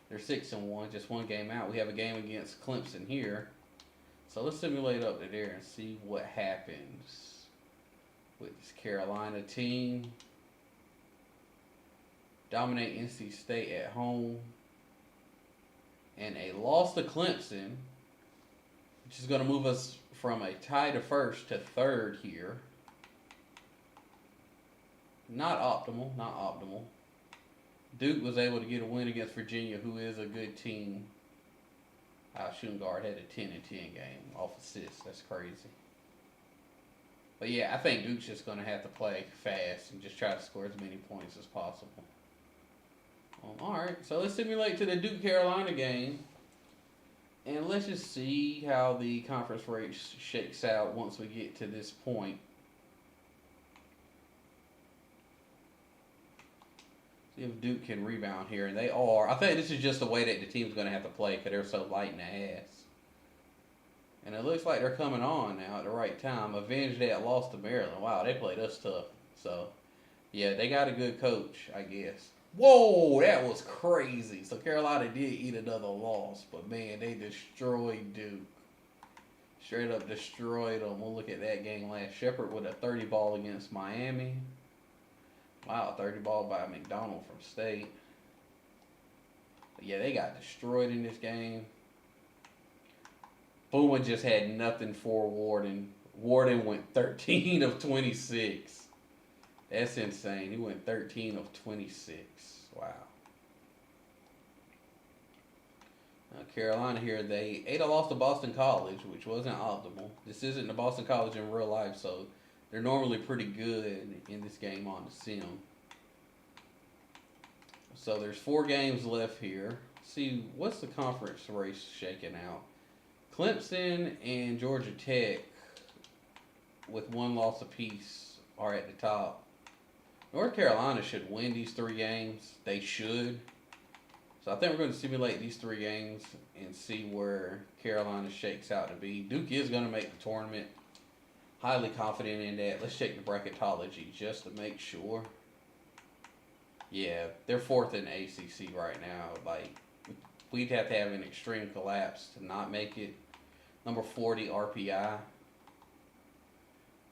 They're 6-1, just one game out. We have a game against Clemson here. So let's simulate up to there and see what happens with this Carolina team. Dominate NC State at home. And a loss to Clemson, which is going to move us from a tie to first to third here. Not optimal, not optimal. Duke was able to get a win against Virginia, who is a good team. Shooting guard had a 10-10 game off assists. That's crazy. But yeah, I think Duke's just going to have to play fast and just try to score as many points as possible. Alright, so let's simulate to the Duke-Carolina game. And let's just see how the conference race shakes out once we get to this point. See if Duke can rebound here, and they are. I think this is just the way that the team's going to have to play because they're so light in the ass. And it looks like they're coming on now at the right time. Avenge that loss to Maryland. Wow, they played us tough. So, yeah, they got a good coach, I guess. Whoa, that was crazy. So Carolina did eat another loss, but man, they destroyed Duke. Straight up destroyed them. We'll look at that game last. Shepherd with a 30 ball against Miami. Wow, 30 ball by McDonald from State. But yeah, they got destroyed in this game. Boomer just had nothing for Warden. Warden went 13 of 26. That's insane. He went 13 of 26. Wow. Now Carolina here, they ate a loss to Boston College, which wasn't optimal. This isn't the Boston College in real life, so they're normally pretty good in this game on the sim. So there's 4 games left here. See, what's the conference race shaking out? Clemson and Georgia Tech, with 1 loss apiece, are at the top. North Carolina should win these 3 games. They should. So I think we're going to simulate these 3 games and see where Carolina shakes out to be. Duke is going to make the tournament. Highly confident in that. Let's check the bracketology just to make sure. Yeah, they're 4th in the ACC right now. Like, we'd have to have an extreme collapse to not make it. Number 40 RPI.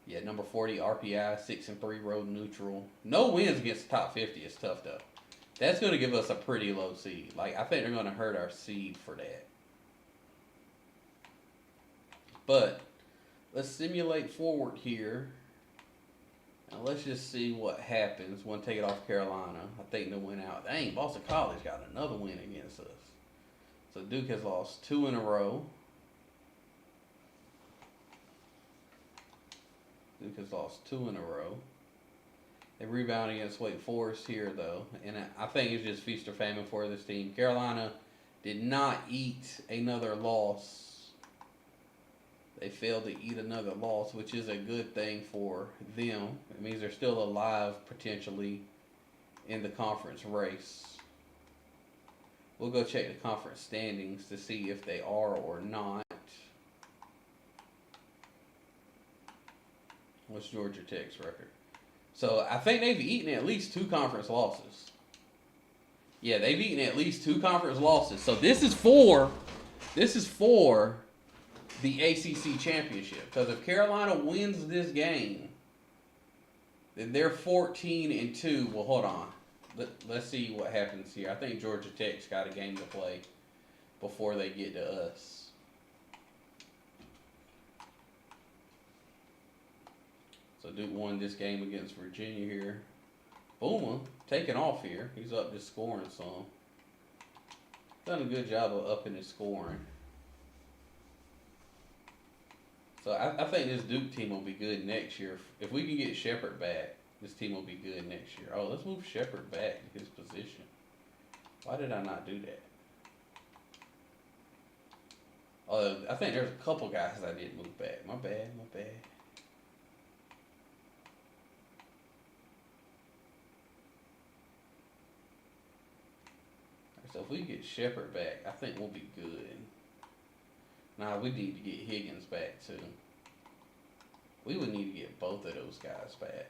Yeah, number 40 RPI, 6-3 road neutral. No wins against the top 50 is tough though. That's going to give us a pretty low seed. Like, I think they're going to hurt our seed for that. But let's simulate forward here. And let's just see what happens when take it off Carolina. I think they'll win out. Dang, Boston College got another win against us. So Duke has lost 2 in a row. Duke has lost 2 in a row. They rebound against Wake Forest here, though. And I think it's just feast or famine for this team. Carolina did not eat another loss. They failed to eat another loss, which is a good thing for them. It means they're still alive, potentially, in the conference race. We'll go check the conference standings to see if they are or not. What's Georgia Tech's record? So I think they've eaten at least 2 conference losses. Yeah, they've eaten at least 2 conference losses. So this is for the ACC championship. Because if Carolina wins this game, then they're 14-2. Well, hold on. Let's see what happens here. I think Georgia Tech's got a game to play before they get to us. So Duke won this game against Virginia here. Boomer taking off here. He's up just scoring some. Done a good job of upping his scoring. So I think this Duke team will be good next year. If we can get Shepherd back, this team will be good next year. Oh, let's move Shepherd back to his position. Why did I not do that? I think there's a couple guys I didn't move back. My bad. So if we get Shepherd back, I think we'll be good. Nah, we need to get Higgins back too. We would need to get both of those guys back.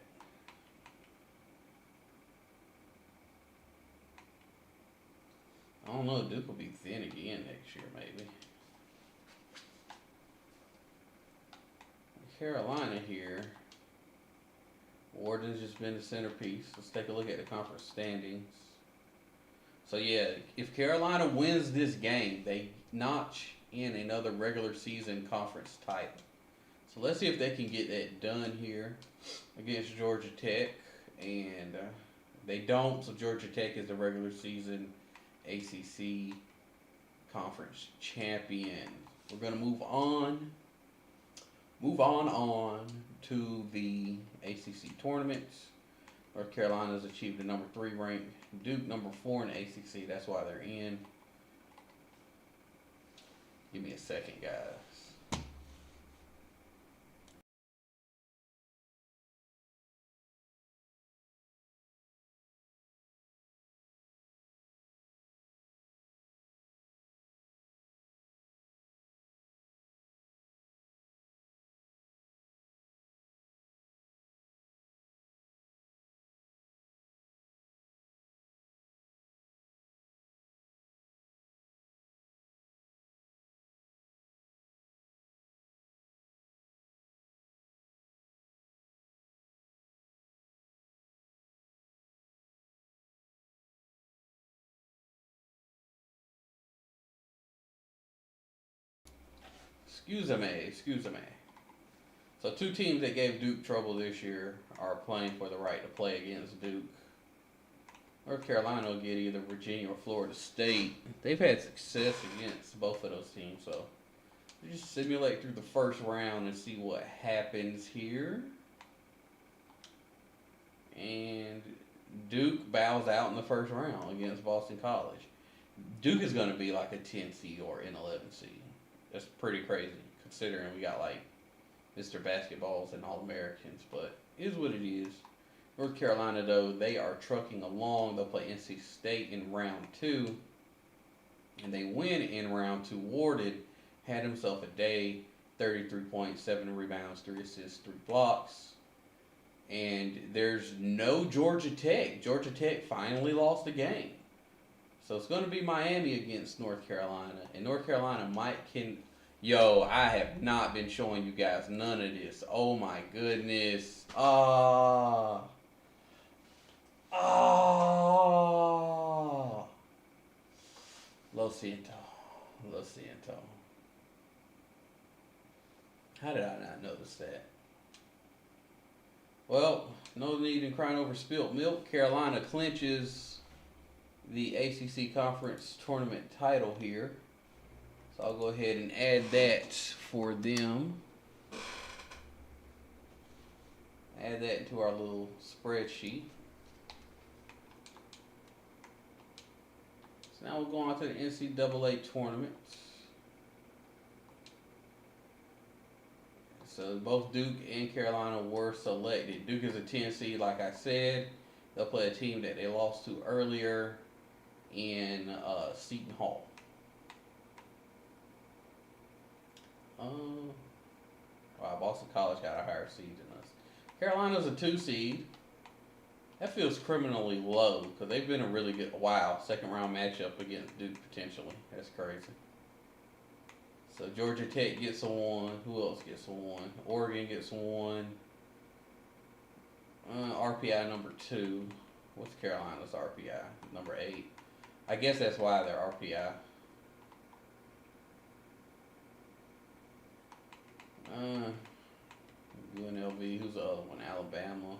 I don't know. Duke will be thin again next year, maybe. Carolina here. Warden's just been the centerpiece. Let's take a look at the conference standings. So yeah, if Carolina wins this game, they notch in another regular season conference title. So let's see if they can get that done here against Georgia Tech. And they don't, so Georgia Tech is the regular season ACC conference champion. We're going to move on to the ACC tournaments. North Carolina's achieved the number 3 rank. Duke number 4 in the ACC. That's why they're in. Give me a second, guys. Excuse me. So 2 teams that gave Duke trouble this year are playing for the right to play against Duke. North Carolina will get either Virginia or Florida State. They've had success against both of those teams, so we just simulate through the first round and see what happens here. And Duke bows out in the first round against Boston College. Duke is going to be like a 10 seed or an 11 seed. That's pretty crazy considering we got like Mr. Basketballs and All-Americans, but it is what it is. North Carolina, though, they are trucking along. They'll play NC State in round 2, and they win in round 2. Warden had himself a day, 33 points, 7 rebounds, 3 assists, 3 blocks. And there's no Georgia Tech. Georgia Tech finally lost a game. So it's going to be Miami against North Carolina. And North Carolina can... Yo, I have not been showing you guys none of this. Oh my goodness. Lo siento. How did I not notice that? Well, no need in crying over spilt milk. Carolina clinches the ACC Conference Tournament title here. So I'll go ahead and add that for them. Add that into our little spreadsheet. So now we'll go on to the NCAA tournament. So both Duke and Carolina were selected. Duke is a 10 seed, like I said. They'll play a team that they lost to earlier in Seton Hall. Wow, Boston College got a higher seed than us. Carolina's a 2 seed. That feels criminally low because they've been a really good, second round matchup against Duke potentially. That's crazy. So Georgia Tech gets a 1. Who else gets a 1? Oregon gets 1. RPI number 2. What's Carolina's RPI? Number 8. I guess that's why they're RPI. UNLV, who's the other one? Alabama.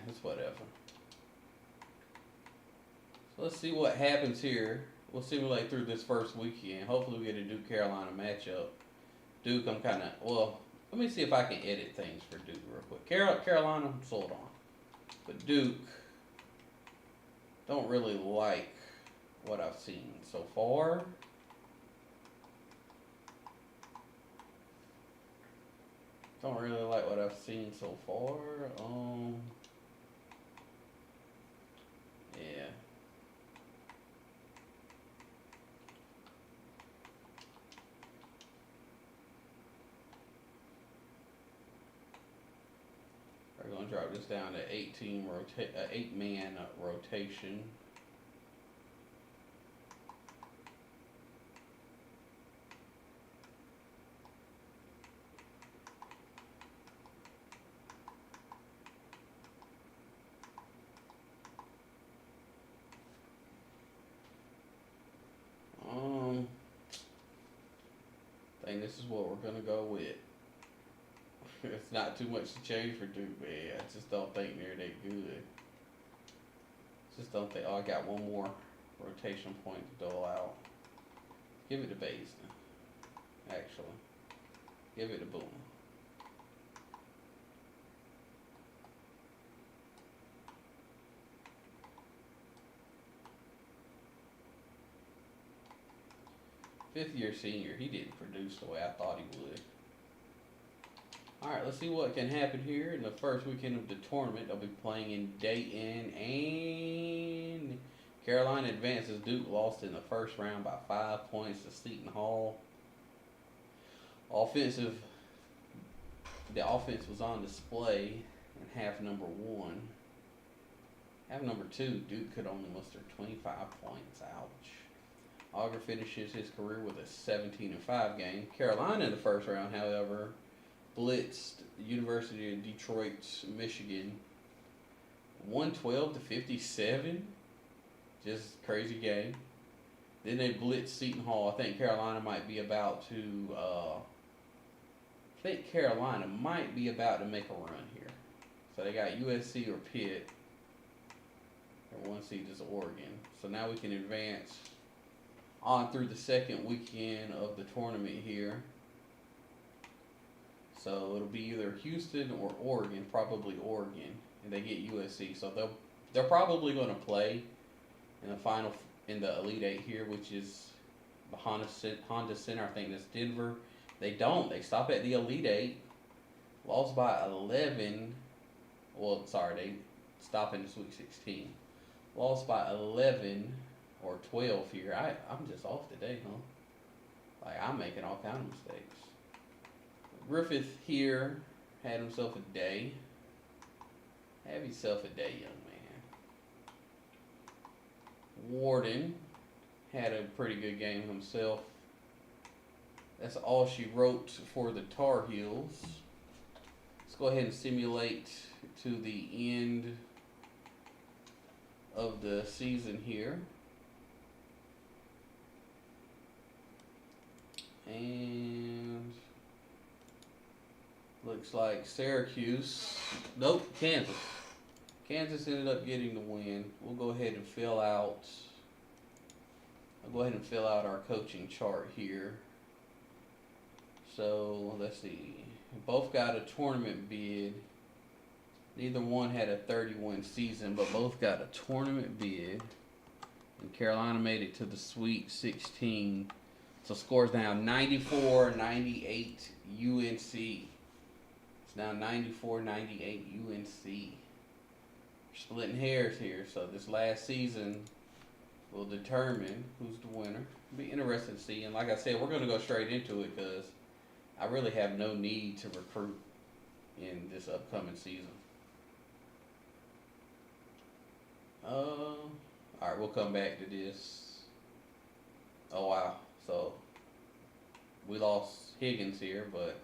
It's whatever. So let's see what happens here. We'll simulate through this first weekend. Hopefully we get a Duke-Carolina matchup. Duke, I'm kind of, let me see if I can edit things for Duke real quick. Carolina, I'm sold on. But Duke, don't really like what I've seen so far. Don't really like what I've seen so far. Yeah. We're gonna drop this down to 8-man rotation. I think this is what we're gonna go with. It's not too much to change for Duke, man. I just don't think they're that good. Just don't think. Oh, I got one more rotation point to dole out. Give it to Basin. Actually, give it to Boom. Fifth-year senior. He didn't produce the way I thought he would. Alright, let's see what can happen here in the first weekend of the tournament. They'll be playing in Dayton, and Carolina advances. Duke lost in the first round by 5 points to Seton Hall. The offense was on display in half number 1. Half number 2, Duke could only muster 25 points. Ouch. Auger finishes his career with a 17-5 game. Carolina in the first round, however, blitzed University of Detroit, Michigan, 112-57. Just crazy game. Then they blitzed Seton Hall. I think Carolina might be about to. Make a run here. So they got USC or Pitt. Their 1 seed is Oregon. So now we can advance on through the second weekend of the tournament here. So it'll be either Houston or Oregon, probably Oregon, and they get USC. So they're probably going to play in the final in the Elite Eight here, which is the Honda Center. I think that's Denver. They don't. They stop at the Elite Eight. Lost by 11. Well, sorry, they stop in the Sweet 16. Lost by 11 or 12 here. I'm just off today, huh? Like, I'm making all kind of mistakes. Griffith here had himself a day. Have yourself a day, young man. Warden had a pretty good game himself. That's all she wrote for the Tar Heels. Let's go ahead and simulate to the end of the season here. And looks like Syracuse. Nope, Kansas. Kansas ended up getting the win. We'll go ahead and fill out. I'll go ahead and fill out our coaching chart here. So let's see. Both got a tournament bid. Neither one had a 30-win season, but both got a tournament bid. And Carolina made it to the Sweet 16. So scores now 94-98 UNC. It's now 94-98 UNC. We're splitting hairs here. So this last season will determine who's the winner. It'll be interesting to see. And like I said, we're going to go straight into it because I really have no need to recruit in this upcoming season. Alright, we'll come back to this. Oh, wow. So, we lost Higgins here, but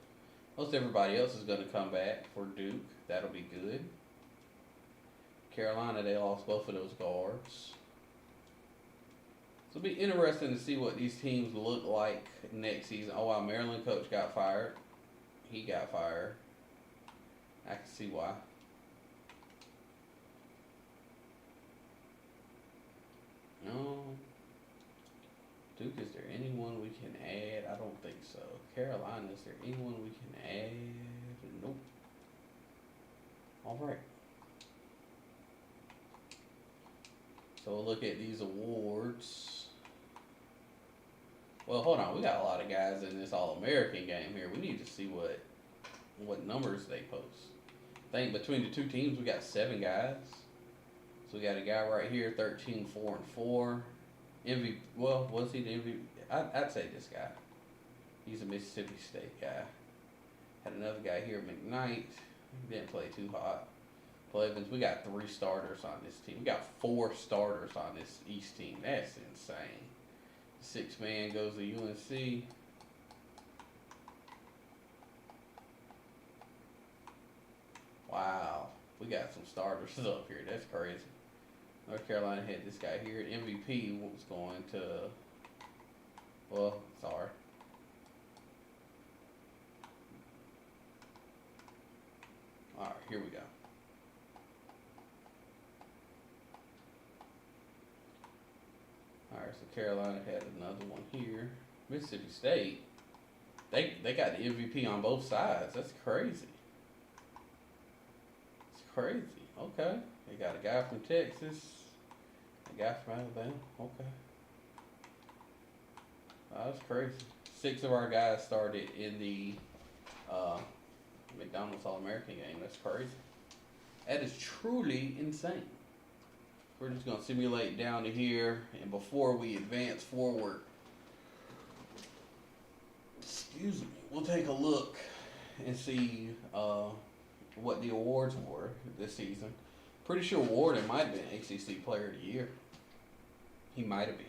most everybody else is going to come back for Duke. That'll be good. Carolina, they lost both of those guards. So it'll be interesting to see what these teams look like next season. Oh, wow, Maryland coach got fired. He got fired. I can see why. No. Duke, is there anyone we can add? I don't think so. Carolina, is there anyone we can add? Nope. All right. So we'll look at these awards. Well, hold on. We got a lot of guys in this All-American game here. We need to see what numbers they post. I think between the two teams, we got 7 guys. So we got a guy right here, 13-4-4. Well, was he the MVP? I'd say this guy. He's a Mississippi State guy. Had another guy here, McKnight. Didn't play too hot. Plevins, we got 3 starters on this team. We got 4 starters on this East team. That's insane. 6-man goes to UNC. Wow. We got some starters up here. That's crazy. North Carolina had this guy here. MVP was going to, well, sorry. Alright, here we go. Alright, so Carolina had another one here. Mississippi State, they got the MVP on both sides. That's crazy. It's crazy. Okay. They got a guy from Texas, a guy from Alabama. Okay. Wow, that's crazy. 6 of our guys started in the McDonald's All-American game. That's crazy. That is truly insane. We're just going to simulate down to here, and before we advance forward, excuse me, we'll take a look and see what the awards were this season. Pretty sure Warden might have been ACC Player of the Year. He might have been.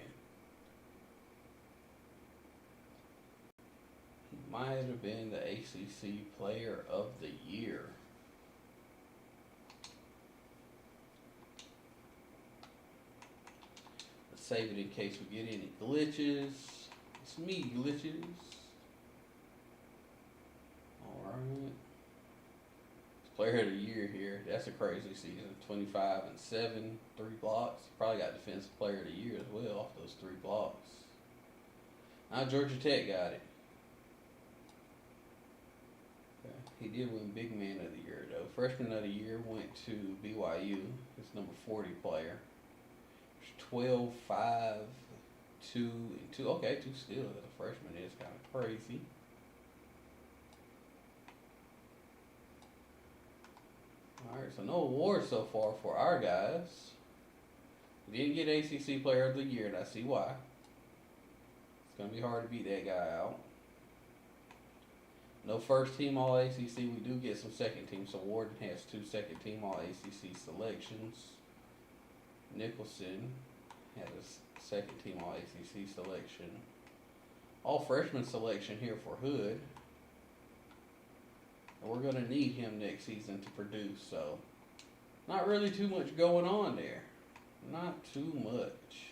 He might have been the ACC Player of the Year. Let's save it in case we get any glitches. It's me, glitches. Alright. Player of the Year here. That's a crazy season. 25 and 7, 3 blocks. Probably got Defensive Player of the Year as well off those 3 blocks. Now Georgia Tech got it. Okay. He did win Big Man of the Year though. Freshman of the Year went to BYU. His number 40 player. 12, 5, 2, and 2. Okay, 2 steals as a freshman is kind of crazy. Alright, so no awards so far for our guys. We didn't get ACC Player of the Year, and I see why. It's going to be hard to beat that guy out. No first team All ACC. We do get some second team. So Warden has 2 second team All ACC selections. Nicholson had a second team All ACC selection. All freshman selection here for Hood. And we're going to need him next season to produce, so not really too much going on there. Not too much.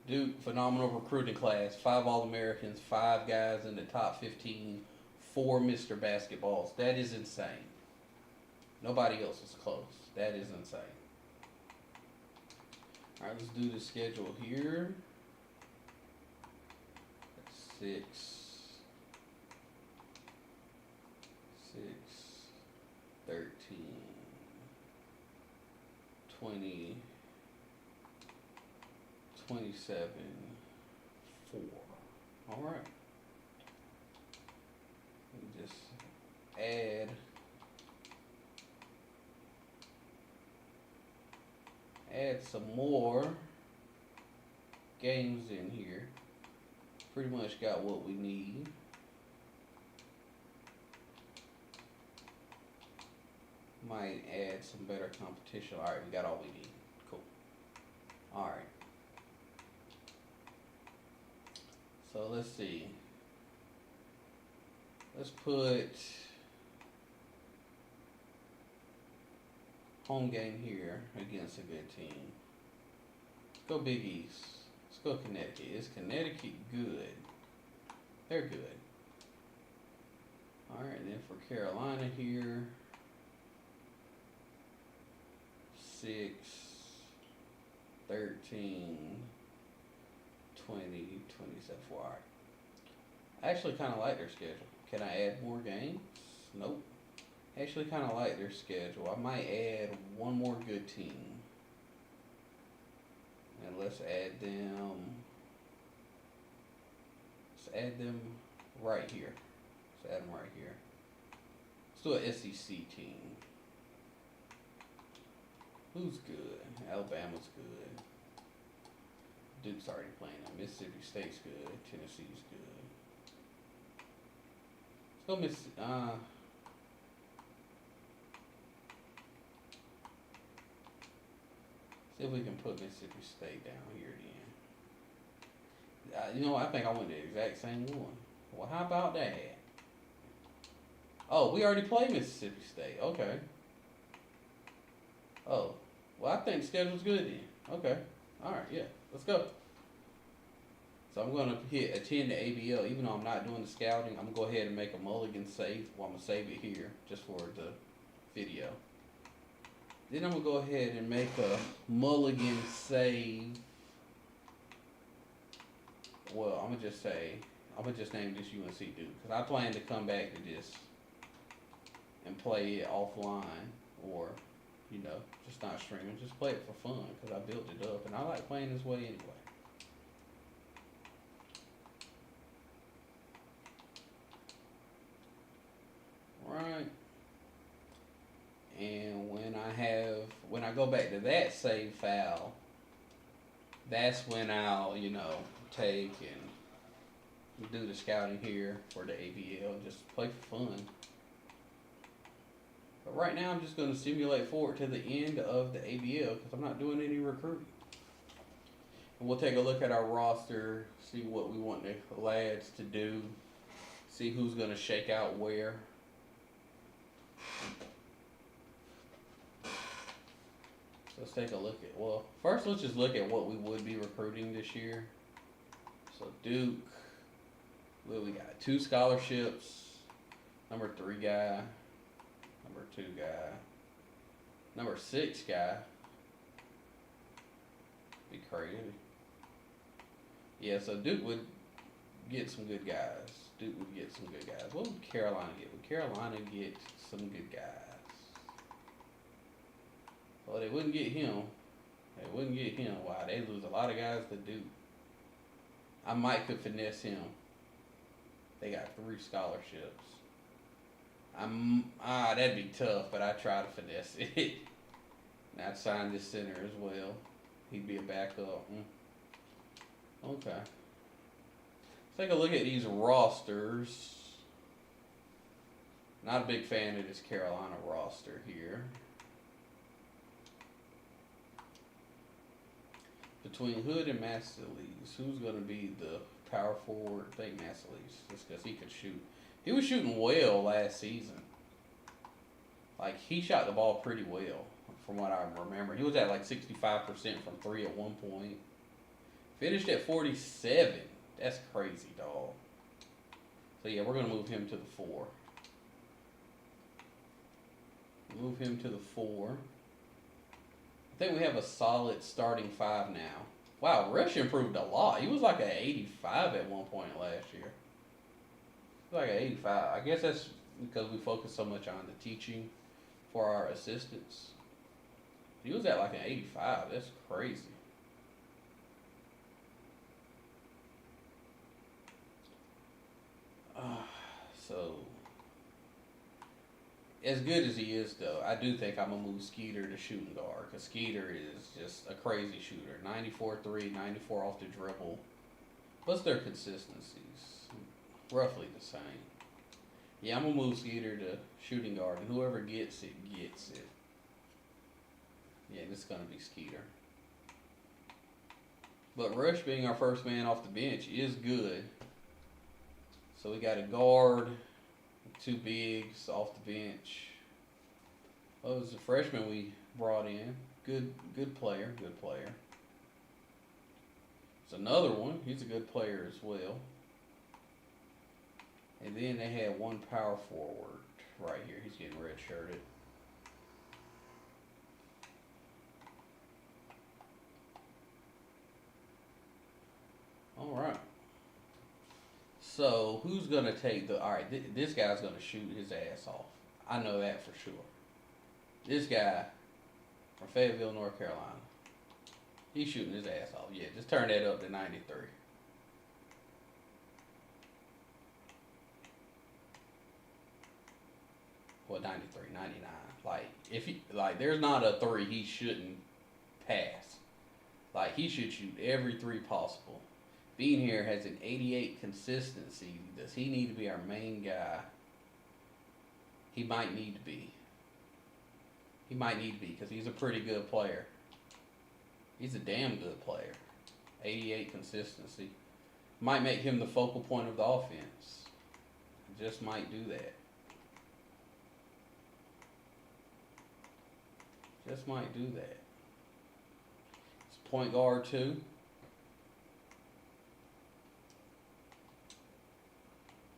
Duke, phenomenal recruiting class. 5 All-Americans, 5 guys in the top 15, 4 Mr. Basketballs. That is insane. Nobody else is close. That is insane. Alright, let's do the schedule here. 6, 13, 20, 27, 4. Alright. Just add some more games in here. Pretty much got what we need. Might add some better competition. Alright, we got all we need. Cool. Alright. So let's see. Let's put home game here against a good team. Let's go Big East. Let's go Connecticut. Is Connecticut good? They're good. Alright, then for Carolina here. 6, 13, 20, 27, 4. Alright. I actually kind of like their schedule. Can I add more games? Nope. I actually kind of like their schedule. I might add one more good team. And let's add them. Let's add them right here. Let's add them right here. Let's do an SEC team. Who's good? Alabama's good. Duke's already playing them. Mississippi State's good. Tennessee's good. Let's go See if we can put Mississippi State down here then. You know, I think I went the exact same one. Well, how about that? Oh, we already played Mississippi State. Okay. Oh, well, I think the schedule's good then. Okay. All right, yeah. Let's go. So I'm going to hit attend the ABL. Even though I'm not doing the scouting, I'm going to go ahead and make a mulligan save. Well, I'm going to save it here just for the video. Then I'm going to go ahead and make a mulligan save. Well, I'm going to just name this UNC Duke. Because I plan to come back to this and play it offline. Or, you know, just not streaming. Just play it for fun. Because I built it up. And I like playing this way anyway. Right. And when I go back to that save file, that's when I'll, you know, take and do the scouting here for the ABL, just play for fun. But right now I'm just going to simulate forward to the end of the ABL because I'm not doing any recruiting. And we'll take a look at our roster, see what we want the lads to do, see who's going to shake out where. Let's take a look at, well, first let's just look at what we would be recruiting this year. So Duke, well, we got 2 scholarships, number 3 guy, number 2 guy, number 6 guy. Be crazy. Yeah, so Duke would get some good guys. Duke would get some good guys. What would Carolina get? Would Carolina get some good guys? Well, they wouldn't get him. They wouldn't get him. Wow, they lose a lot of guys to Duke. I might could finesse him. They got 3 scholarships. That'd be tough, but I try to finesse it. And I'd sign this center as well. He'd be a backup. Okay. Let's take a look at these rosters. Not a big fan of this Carolina roster here. Between Hood and Massillese, who's going to be the power forward? I think Massillese, just because he could shoot. He was shooting well last season. Like, he shot the ball pretty well, from what I remember. He was at like 65% from 3 at one point. Finished at 47. That's crazy, dog. So, yeah, we're going to move him to the 4. Move him to the 4. I think we have a solid starting 5 now. Wow, Rush improved a lot. He was like an 85 at one point last year. He was like an 85. I guess that's because we focus so much on the teaching for our assistants. He was at like an 85. That's crazy. So, as good as he is, though, I do think I'm going to move Skeeter to shooting guard, because Skeeter is just a crazy shooter. 94-3, 94 off the dribble. What's their consistencies? Roughly the same. Yeah, I'm going to move Skeeter to shooting guard, and whoever gets it, gets it. Yeah, this is going to be Skeeter. But Rush being our first man off the bench is good. So we got a guard, 2 bigs off the bench. Oh, it was a freshman we brought in. Good player, good player. It's another one. He's a good player as well. And then they had 1 power forward right here. He's getting redshirted. All right. So, who's going to take the... All right, this guy's going to shoot his ass off. I know that for sure. This guy from Fayetteville, North Carolina. He's shooting his ass off. Yeah, just turn that up to 93. Well, 93, 99. Like, if he... Like, there's not a 3 he shouldn't pass. Like, he should shoot every 3 possible. Being here has an 88 consistency. Does he need to be our main guy? He might need to be. He might need to be because he's a pretty good player. He's a damn good player. 88 consistency. Might make him the focal point of the offense. Just might do that. Just might do that. It's point guard too.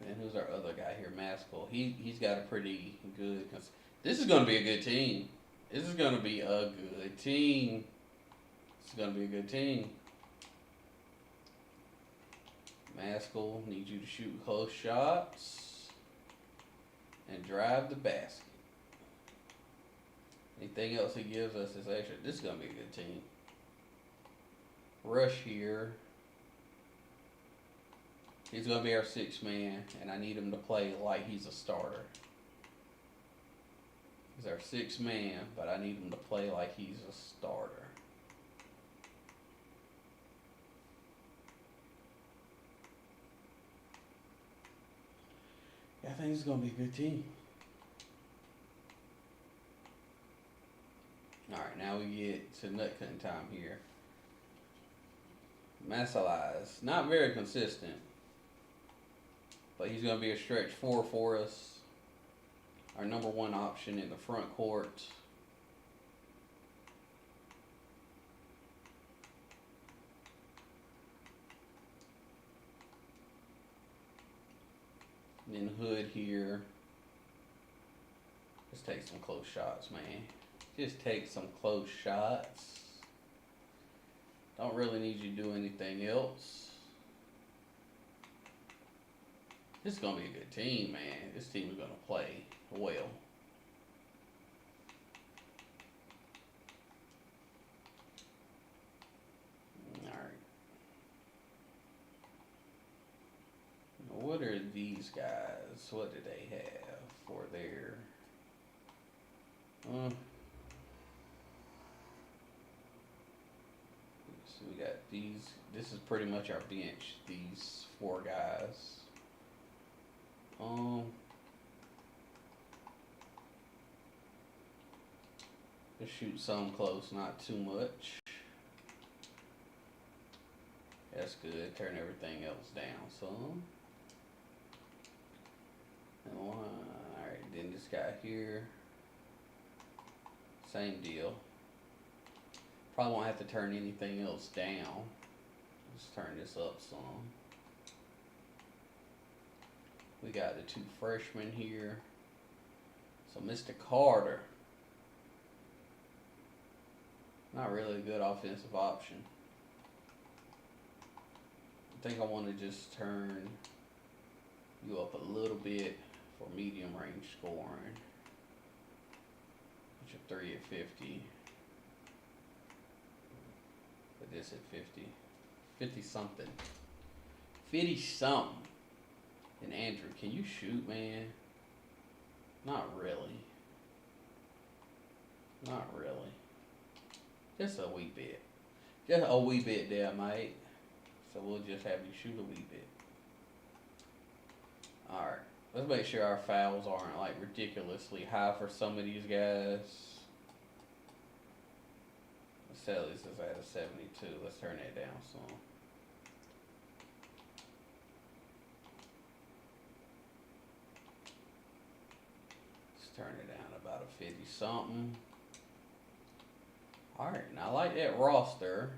And who's our other guy here? Maskell. He's got a pretty good. This is going to be a good team. This is going to be a good team. This is going to be a good team. Maskell needs you to shoot close shots and drive the basket. Anything else he gives us is extra. This is going to be a good team. Rush here. He's going to be our sixth man, and I need him to play like he's a starter. He's our sixth man, but I need him to play like he's a starter. Yeah, I think it's going to be a good team. Alright, now we get to nut cutting time here. Masalize. Not very consistent. But he's going to be a stretch 4 for us. Our number one option in the front court. And then Hood here. Just take some close shots, man. Just take some close shots. Don't really need you to do anything else. This is going to be a good team, man. This team is going to play well. Alright. What are these guys? What do they have for their... so we got these. This is pretty much our bench. These 4 guys. Just shoot some close, not too much. That's good. Turn everything else down some. And alright, then this guy here. Same deal. Probably won't have to turn anything else down. Let's turn this up some. We got the 2 freshmen here. So Mr. Carter. Not really a good offensive option. I think I want to just turn you up a little bit for medium range scoring. Put your 3 at 50. Put this at 50. 50 something. 50 something. And Andrew, can you shoot, man? Not really. Not really. Just a wee bit. Just a wee bit there, mate. So we'll just have you shoot a wee bit. Alright. Let's make sure our fouls aren't like ridiculously high for some of these guys. Sally's is at a 72. Let's turn that down some. Turn it down about a 50 something. Alright, now I like that roster.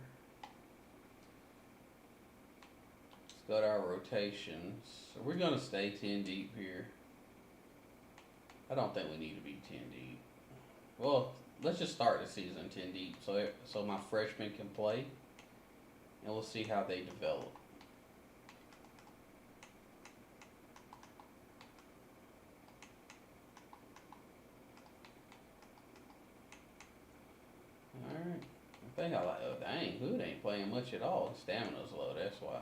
Let's go to our rotations. So we're going to stay 10 deep here. I don't think we need to be 10 deep. Well, let's just start the season 10 deep so my freshmen can play. And we'll see how they develop. Alright. I think I like, oh dang, Hood ain't playing much at all. His stamina's low, that's why.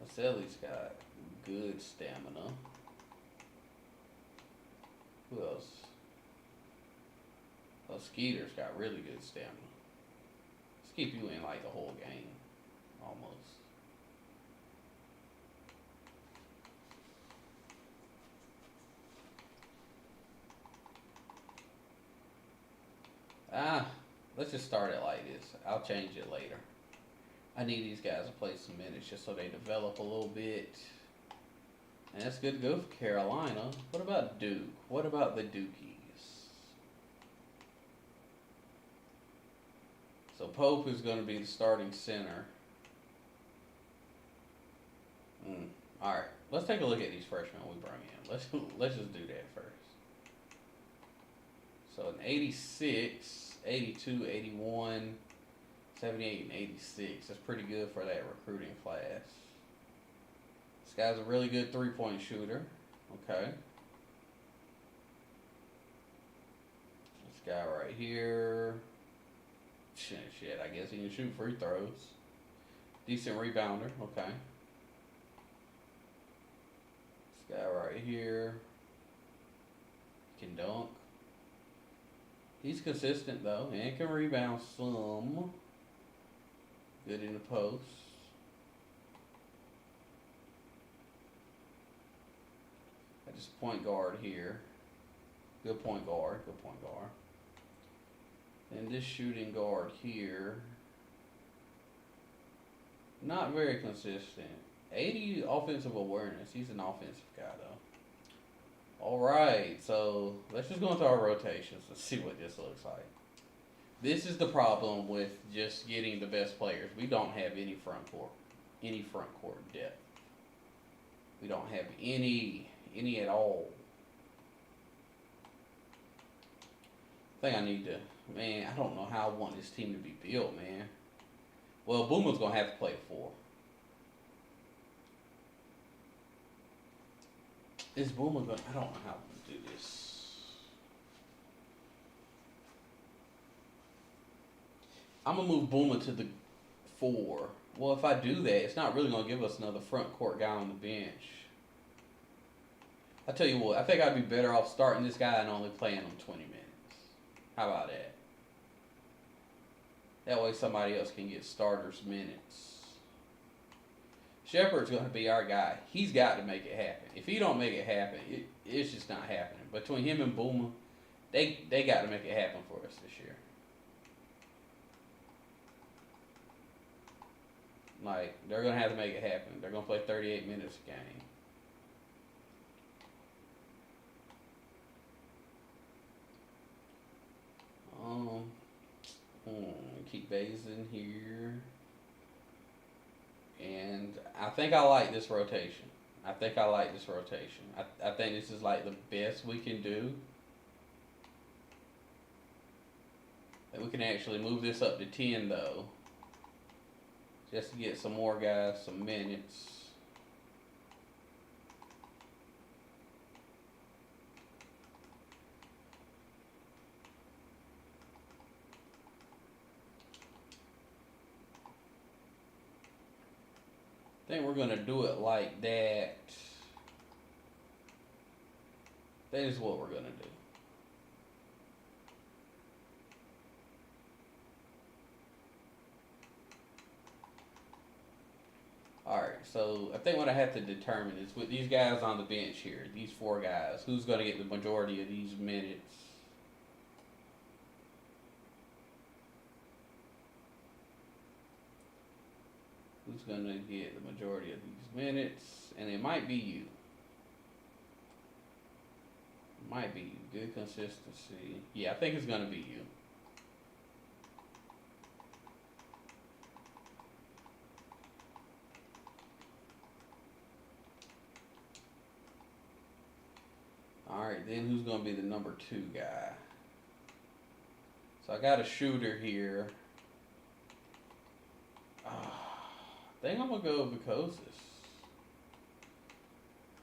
Vasili's got good stamina. Who else? Oh, Skeeter's got really good stamina. Let's keep you in like the whole game. Almost. Ah, let's just start it like this. I'll change it later. I need these guys to play some minutes just so they develop a little bit. And that's good to go for Carolina. What about Duke? What about the Dukies? So Pope is going to be the starting center. All right, let's take a look at these freshmen we bring in. Let's just do that first. So an 86, 82, 81, 78, and 86. That's pretty good for that recruiting class. This guy's a really good three-point shooter. Okay. This guy right here. Shit, I guess he can shoot free throws. Decent rebounder. Okay. This guy right here can dunk. He's consistent though, and can rebound some. Good in the post. Got this point guard here. Good point guard. Good point guard. And this shooting guard here. Not very consistent. 80 offensive awareness. He's an offensive guy though. Alright, so let's just go into our rotations and see what this looks like. This is the problem with just getting the best players. We don't have any front court depth. We don't have any at all. I think I need to, man, I don't know how I want this team to be built, man. Well, Boomer's going to have to play 4. Is Boomer going to, I don't know how to do this. I'm going to move Boomer to the 4. Well, if I do that, it's not really going to give us another front court guy on the bench. I tell you what, I think I'd be better off starting this guy and only playing him 20 minutes. How about that? That way somebody else can get starters minutes. Shepard's going to be our guy. He's got to make it happen. If he don't make it happen, it's just not happening. Between him and Boomer, they got to make it happen for us this year. Like, they're going to have to make it happen. They're going to play 38 minutes a game. Keep Bays in here. And I think I like this rotation. I think this is like the best we can do. That we can actually move this up to 10 though. Just to get some more guys some minutes. I think we're going to do it like that. That is what we're going to do. Alright, so I think what I have to determine is with these guys on the bench here, these 4 guys, who's going to get the majority of these minutes? Who's going to get the majority of these minutes? And it might be you. Might be you. Good consistency. Yeah, I think it's going to be you. Alright, then who's going to be the number 2 guy? So I got a shooter here. I think I'm going to go with Vicosis.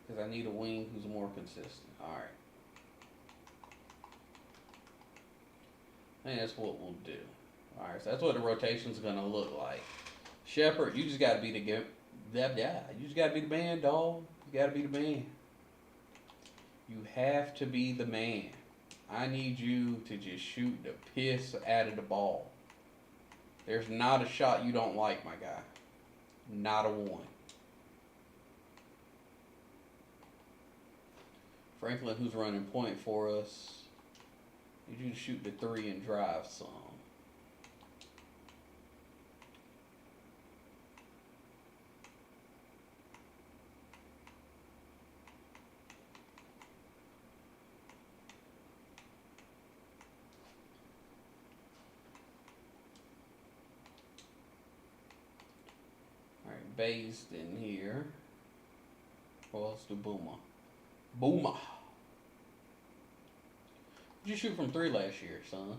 Because I need a wing who's more consistent. Alright. I think that's what we'll do. Alright, so that's what the rotation's going to look like. Shepard, you just got to be the guy. You just got to be the man, dog. You got to be the man. You have to be the man. I need you to just shoot the piss out of the ball. There's not a shot you don't like, my guy. Not a one. Franklin, who's running point for us. Need you to shoot the 3 and drive some. Alright, based in here. Well, let's do Boomer. Boomer. Did you shoot from 3 last year, son?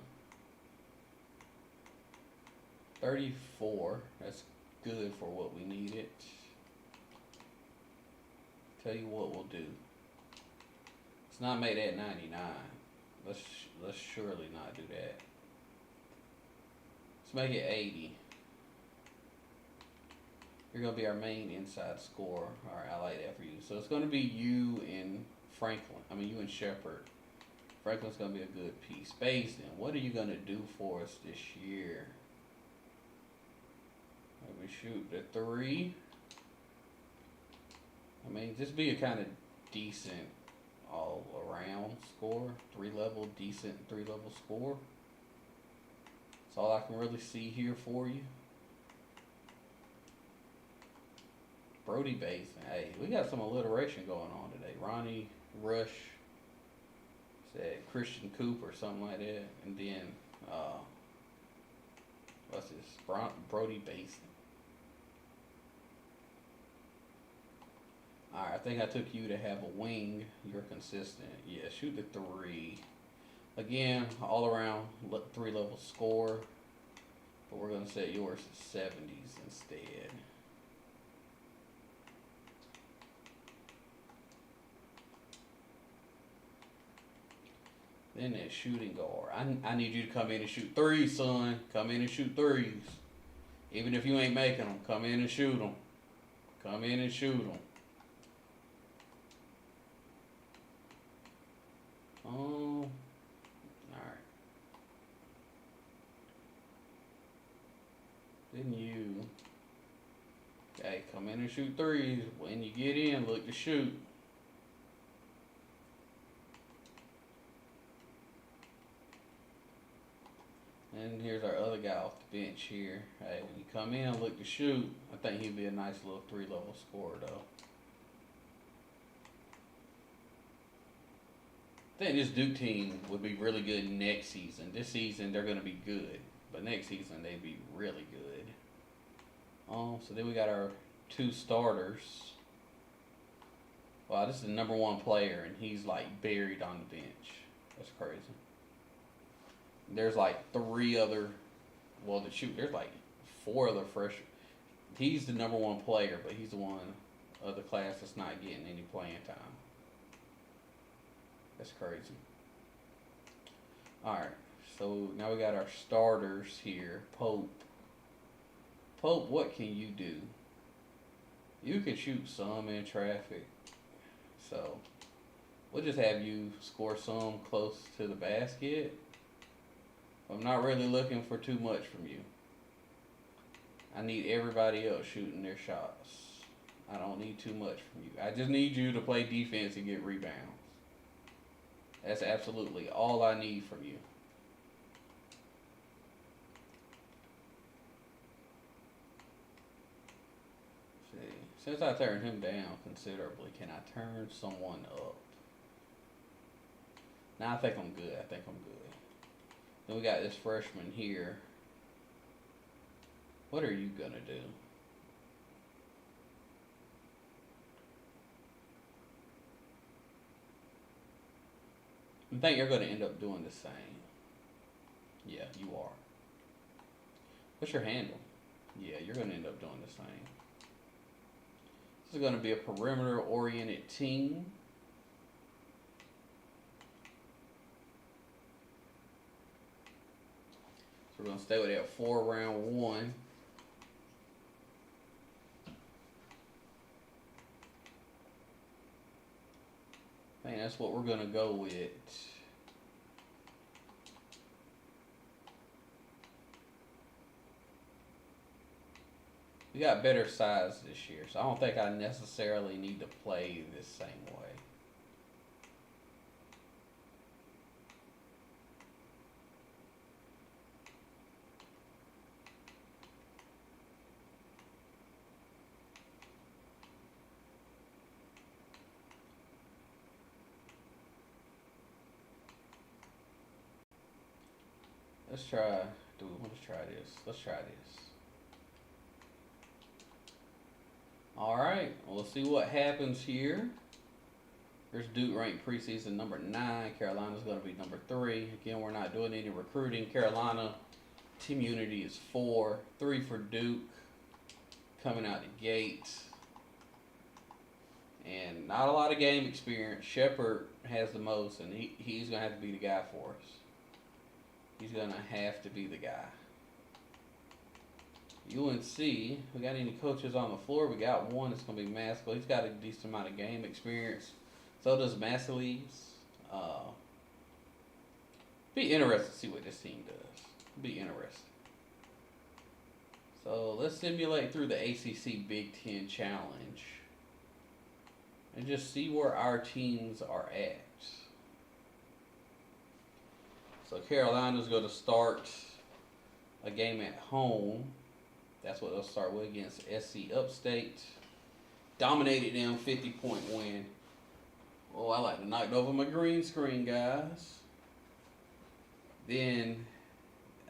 34. That's good for what we needed. Tell you what we'll do. Let's not make that 99. Let's surely not do that. Let's make it 80. You're gonna be our main inside scorer. Alright, I like that for you. So it's gonna be you and Franklin. I mean you and Shepard. Franklin's gonna be a good piece. Basden, what are you gonna do for us this year? Let me shoot the 3. I mean, just be a kind of decent all around score. 3-level, decent 3-level score. That's all I can really see here for you. Brody Basin. Hey, we got some alliteration going on today. Ronnie Rush said Christian Coop or something like that. And then, what's this? Brody Basin. Alright, I think I took you to have a wing. You're consistent. Yeah, shoot the 3. Again, all around 3-level score. But we're going to set yours to 70s instead. Then that shooting guard. I need you to come in and shoot 3s, son. Come in and shoot 3s. Even if you ain't making them, come in and shoot them. Come in and shoot them. Oh, alright. Then you. Okay, come in and shoot 3s. When you get in, look to shoot. And here's our other guy off the bench here. Hey, when you come in, look to shoot. I think he'd be a nice little 3-level scorer, though. I think this Duke team would be really good next season. This season, they're going to be good. But next season, they'd be really good. So then we got our 2 starters. Wow, this is the #1 player, and he's, like, buried on the bench. That's crazy. There's like 3 other, well, there's like 4 other freshmen. He's the #1 player, but he's the one of the class that's not getting any playing time. That's crazy. Alright, so now we got our starters here. Pope. Pope, what can you do? You can shoot some in traffic. So, we'll just have you score some close to the basket. I'm not really looking for too much from you. I need everybody else shooting their shots. I don't need too much from you. I just need you to play defense and get rebounds. That's absolutely all I need from you. See, since I turned him down considerably, can I turn someone up? Now I think I'm good. I think I'm good. Then we got this freshman here. What are you gonna do? I think you're gonna end up doing the same. Yeah, you are. What's your handle? Yeah, you're gonna end up doing the same. This is gonna be a perimeter-oriented team. We're going to stay with that 4 round 1. I think that's what we're going to go with. We got better size this year, so I don't think I necessarily need to play this same way. Let's try. Do we want to try this? Let's try this. All right. We'll see what happens here. There's Duke ranked preseason number 9. Carolina's going to be number 3. Again, we're not doing any recruiting. Carolina team unity is 4. 3 for Duke coming out the gate. And not a lot of game experience. Shepard has the most, and he's going to have to be the guy for us. He's going to have to be the guy. UNC, we got any coaches on the floor? We got one. It's going to be Maskell. He's got a decent amount of game experience. So does Massaleves. Be interested to see what this team does. Be interested. So let's simulate through the ACC Big Ten Challenge and just see where our teams are at. So Carolina's going to start a game at home. That's what they'll start with against SC Upstate. Dominated them, 50-point win. Oh, I like to knock over my green screen, guys. Then,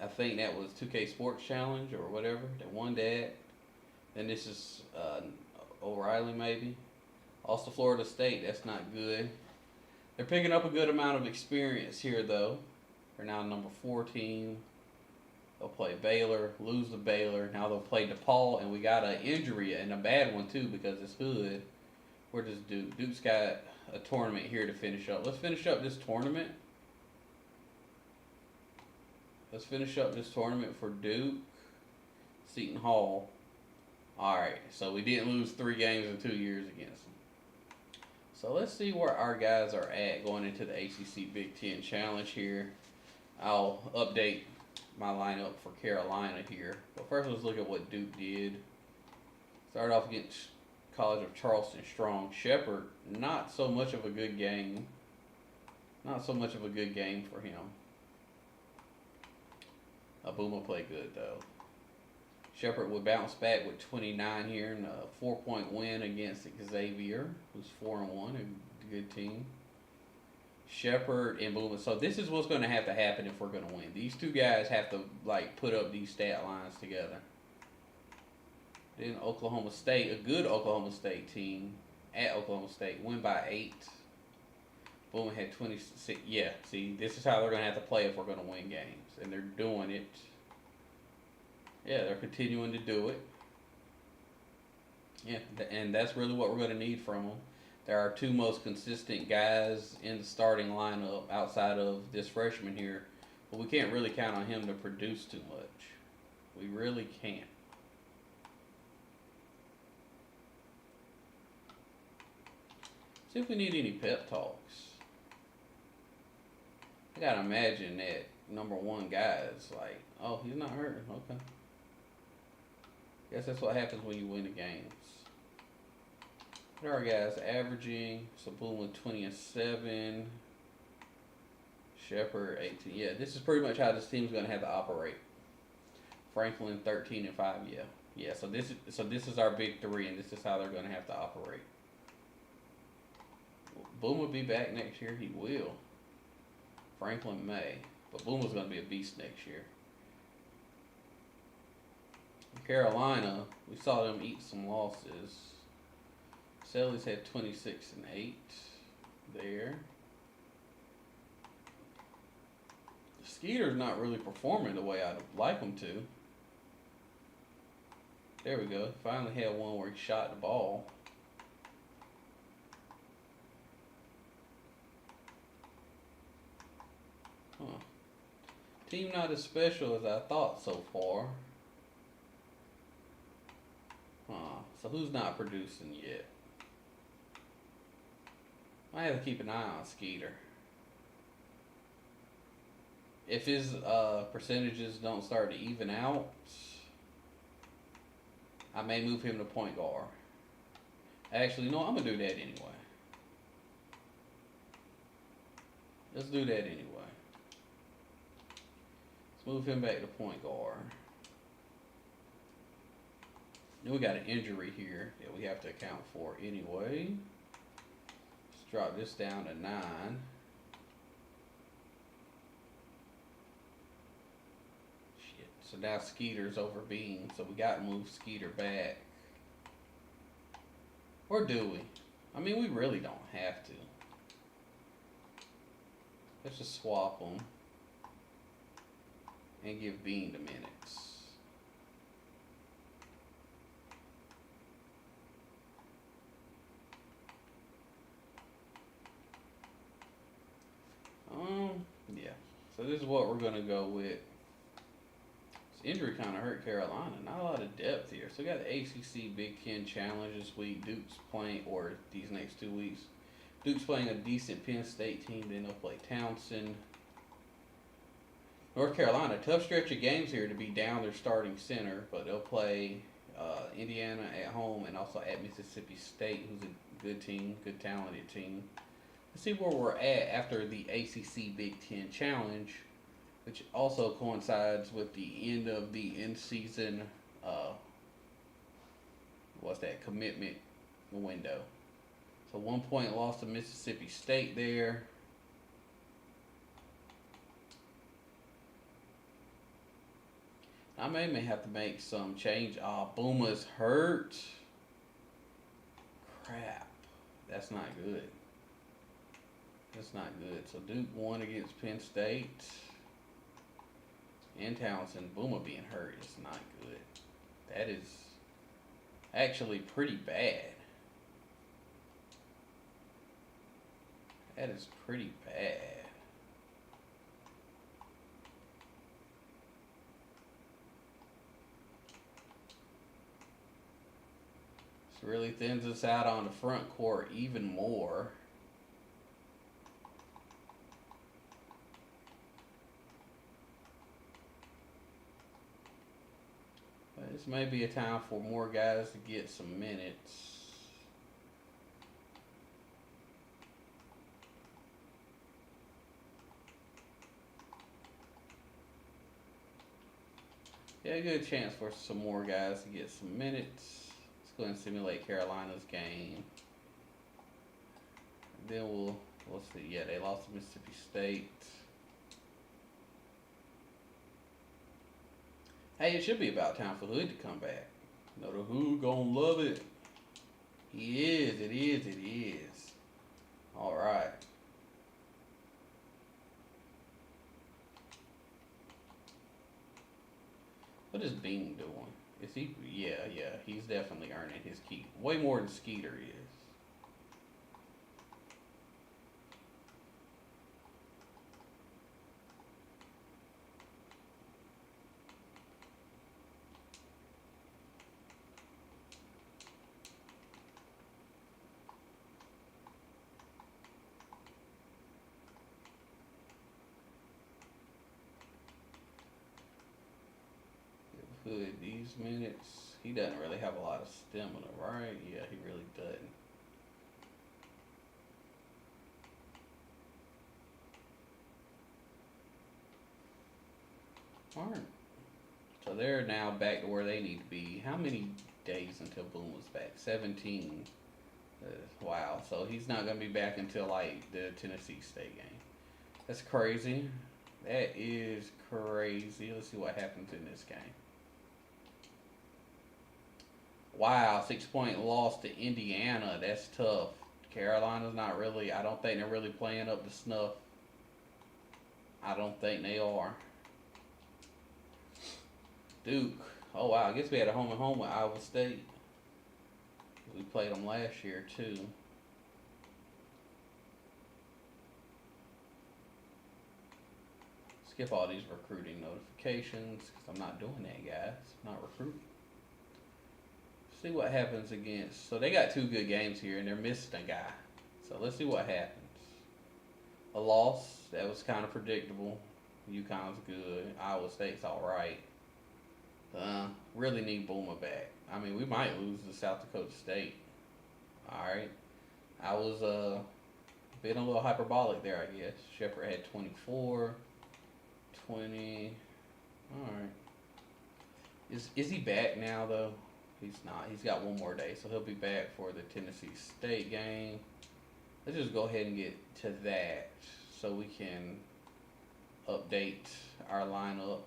I think that was 2K Sports Challenge or whatever. That won that. Then this is O'Reilly, maybe. Also, Florida State. That's not good. They're picking up a good amount of experience here, though. They're now number 4 team. They'll play Baylor, lose to Baylor. Now they'll play DePaul, and we got an injury, and a bad one, too, because it's Hood. Where does Duke? Duke's got a tournament here to finish up. Let's finish up this tournament. Let's finish up this tournament for Duke. Seton Hall. Alright, so we didn't lose 3 games in 2 years against them. So let's see where our guys are at going into the ACC Big Ten Challenge here. I'll update my lineup for Carolina here. But first, let's look at what Duke did. Started off against College of Charleston Strong. Shepard, not so much of a good game. Not so much of a good game for him. Abuma played good, though. Shepard would bounce back with 29 here in a 4-point win against Xavier, who's 4-1, a good team. Shepard and Boomer. So this is what's going to happen if we're going to win. These two guys have to put up these stat lines together. Then Oklahoma State, a good Oklahoma State team at Oklahoma State, win by 8. Boomer had 26. Yeah, see, this is how they're going to have to play if we're going to win games, and they're doing it. Yeah, they're continuing to do it. Yeah, and that's really what we're going to need from them. They're our 2 most consistent guys in the starting lineup outside of this freshman here. But we can't really count on him to produce too much. We really can't. See if we need any pep talks. I got to imagine that number 1 guy is like, oh, he's not hurt. Okay. Guess that's what happens when you win the games. There are guys averaging. Sabula 27. Shepard 18. Yeah, this is pretty much how this team's going to have to operate. Franklin 13 and 5. Yeah, yeah. So this is our big 3, and this is how they're going to have to operate. Boom will be back next year. He will. Franklin may, but Boom is going to be a beast next year. Carolina, we saw them eat some losses. Selly's had 26 and 8 there. Skeeter's not really performing the way I'd like him to. There we go. Finally had one where he shot the ball. Huh. Team not as special as I thought so far. So who's not producing yet? I have to keep an eye on Skeeter. If his percentages don't start to even out, I may move him to point guard. Actually, no, I'm going to do that anyway. Let's do that anyway. Let's move him back to point guard. Then we got an injury here that we have to account for anyway. Let's drop this down to 9. So now Skeeter's over Bean. So we got to move Skeeter back. Or do we? I mean, we really don't have to. Let's just swap them. And give Bean the minutes. Yeah. So this is what we're going to go with. This injury kind of hurt Carolina. Not a lot of depth here. So we got the ACC Big Ten Challenge this week. Duke's playing, or these next 2 weeks. Duke's playing a decent Penn State team. Then they'll play Townsend. North Carolina, tough stretch of games here to be down their starting center. But they'll play Indiana at home and also at Mississippi State, who's a good team, good talented team. Let's see where we're at after the ACC Big Ten Challenge, which also coincides with the end of the in-season, commitment window. So 1 point loss to Mississippi State there. I may have to make some change. Booma's hurt. Crap. That's not good. That's not good. So Duke won against Penn State. And Townsend. Booma being hurt is not good. That is actually pretty bad. That is pretty bad. This really thins us out on the front court even more. This may be a time for more guys to get some minutes. Yeah, a good chance for some more guys to get some minutes. Let's go ahead and simulate Carolina's game. Then we'll see. Yeah, they lost to Mississippi State. Hey, it should be about time for Hood to come back. You know, the Hood gonna love it. He is, it is. Alright. What is Bean doing? Is he? Yeah. He's definitely earning his keep. Way more than Skeeter is. Hood these minutes. He doesn't really have a lot of stamina, right? Yeah, he really doesn't. Alright. So they're now back to where they need to be. How many days until Boom was back? 17. Wow. So he's not going to be back until like the Tennessee State game. That's crazy. That is crazy. Let's see what happens in this game. Wow, 6-point loss to Indiana. That's tough. Carolina's not really, I don't think they're really playing up to snuff. I don't think they are. Duke. Oh, wow. I guess we had a home and home with Iowa State. We played them last year, too. Skip all these recruiting notifications because I'm not doing that, guys. I'm not recruiting. See what happens against. So they got 2 good games here, and they're missing a guy. So let's see what happens. A loss. That was kind of predictable. UConn's good. Iowa State's all right. Really need Boomer back. I mean, we might lose to South Dakota State. All right. I was being a little hyperbolic there, I guess. Shepard had 24, 20. All right. Is he back now though? He's not. He's got 1 more day, so he'll be back for the Tennessee State game. Let's just go ahead and get to that so we can update our lineup.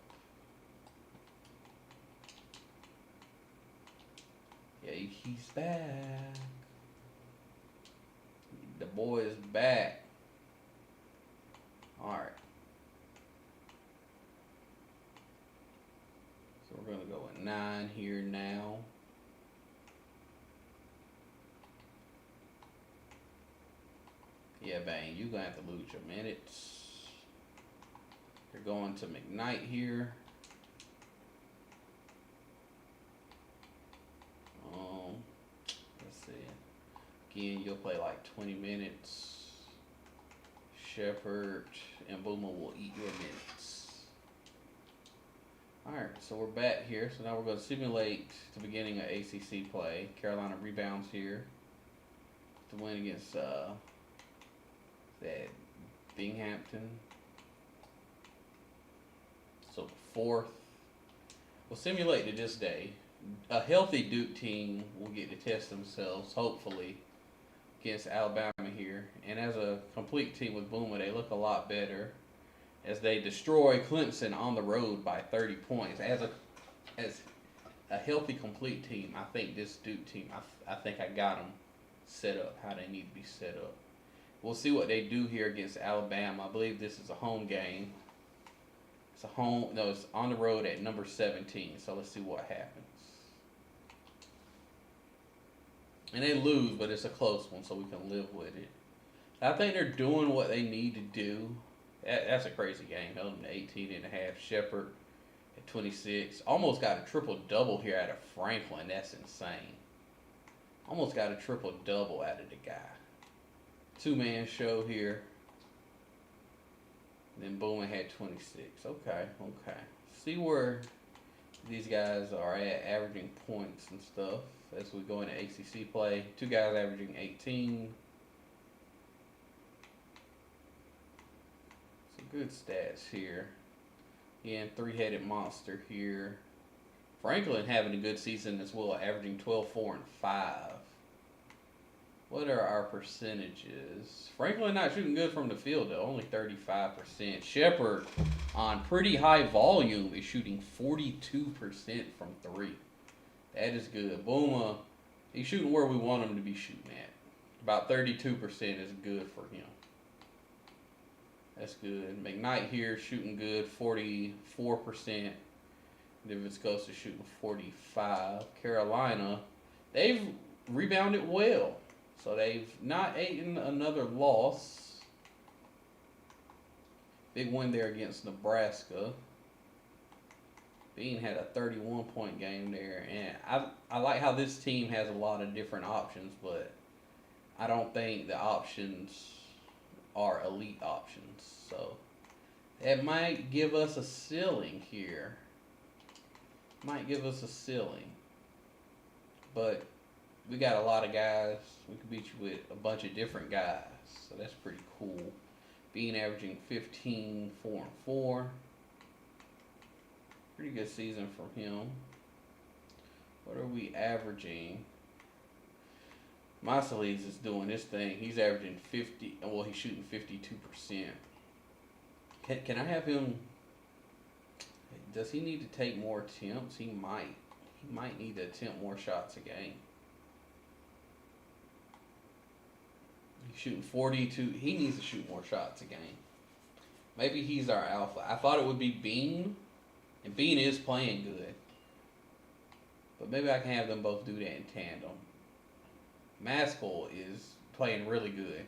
Yeah, he's back. The boy is back. Alright. So we're going to go with 9 here now. Yeah, Bang, you're going to have to lose your minutes. You're going to McKnight here. Let's see. Again, you'll play like 20 minutes. Shepherd and Boomer will eat your minutes. Alright, so we're back here. So now we're going to simulate the beginning of ACC play. Carolina rebounds here to win against that Binghamton. So fourth. We'll simulate to this day. A healthy Duke team will get to test themselves, hopefully, against Alabama here. And as a complete team with Boomer, they look a lot better as they destroy Clemson on the road by 30 points. As a healthy, complete team, I think this Duke team, I think I got them set up how they need to be set up. We'll see what they do here against Alabama. I believe this is a home game. It's on the road at number 17. So let's see what happens. And they lose, but it's a close one, so we can live with it. I think they're doing what they need to do. That's a crazy game. Held them to 18.5. Shepherd at 26. Almost got a triple-double here out of Franklin. That's insane. Almost got a triple-double out of the guy. Two-man show here. Then Bowman had 26. Okay. See where these guys are at, averaging points and stuff as we go into ACC play. Two guys averaging 18. Some good stats here. Again, three-headed monster here. Franklin having a good season as well, averaging 12, 4, and 5. What are our percentages? Franklin not shooting good from the field, though. Only 35%. Shepherd, on pretty high volume, is shooting 42% from 3. That is good. Booma, he's shooting where we want him to be shooting at. About 32% is good for him. That's good. McKnight here shooting good, 44%. Davidsco's is shooting 45. Carolina, they've rebounded well. So they've not eaten another loss. Big win there against Nebraska. Bean had a 31-point game there. And I like how this team has a lot of different options, but I don't think the options are elite options. So that might give us a ceiling here. Might give us a ceiling. But we got a lot of guys. We can beat you with a bunch of different guys. So that's pretty cool. Bean averaging 15, 4, and 4. Pretty good season from him. What are we averaging? Marceles is doing his thing. He's averaging 50. Well, he's shooting 52%. Can I have him? Does he need to take more attempts? He might. He might need to attempt more shots a game. He's shooting 42. He needs to shoot more shots a game. Maybe he's our alpha. I thought it would be Bean. And Bean is playing good. But maybe I can have them both do that in tandem. Maskell is playing really good.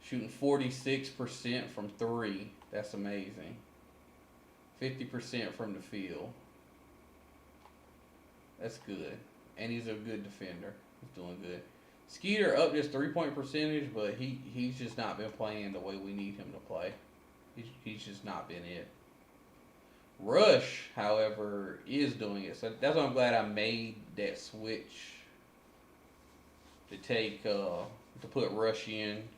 Shooting 46% from 3. That's amazing. 50% from the field. That's good. And he's a good defender. He's doing good. Skeeter up this 3-point percentage, but he's just not been playing the way we need him to play. He's just not been it. Rush, however, is doing it. So that's why I'm glad I made that switch to take to put Rush in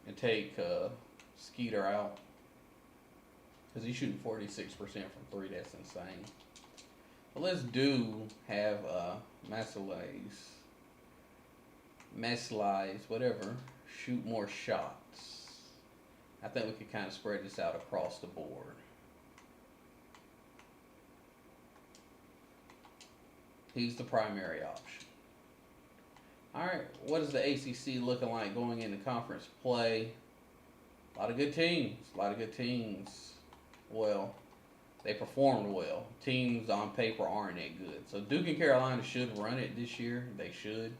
and take Skeeter out. Because he's shooting 46% from 3. That's insane. But let's have Maslies, whatever, shoot more shots. I think we could kind of spread this out across the board. He's the primary option. All right, what is the ACC looking like going into conference play? A lot of good teams. A lot of good teams. Well, they performed well. Teams on paper aren't that good. So Duke and Carolina should run it this year. They should.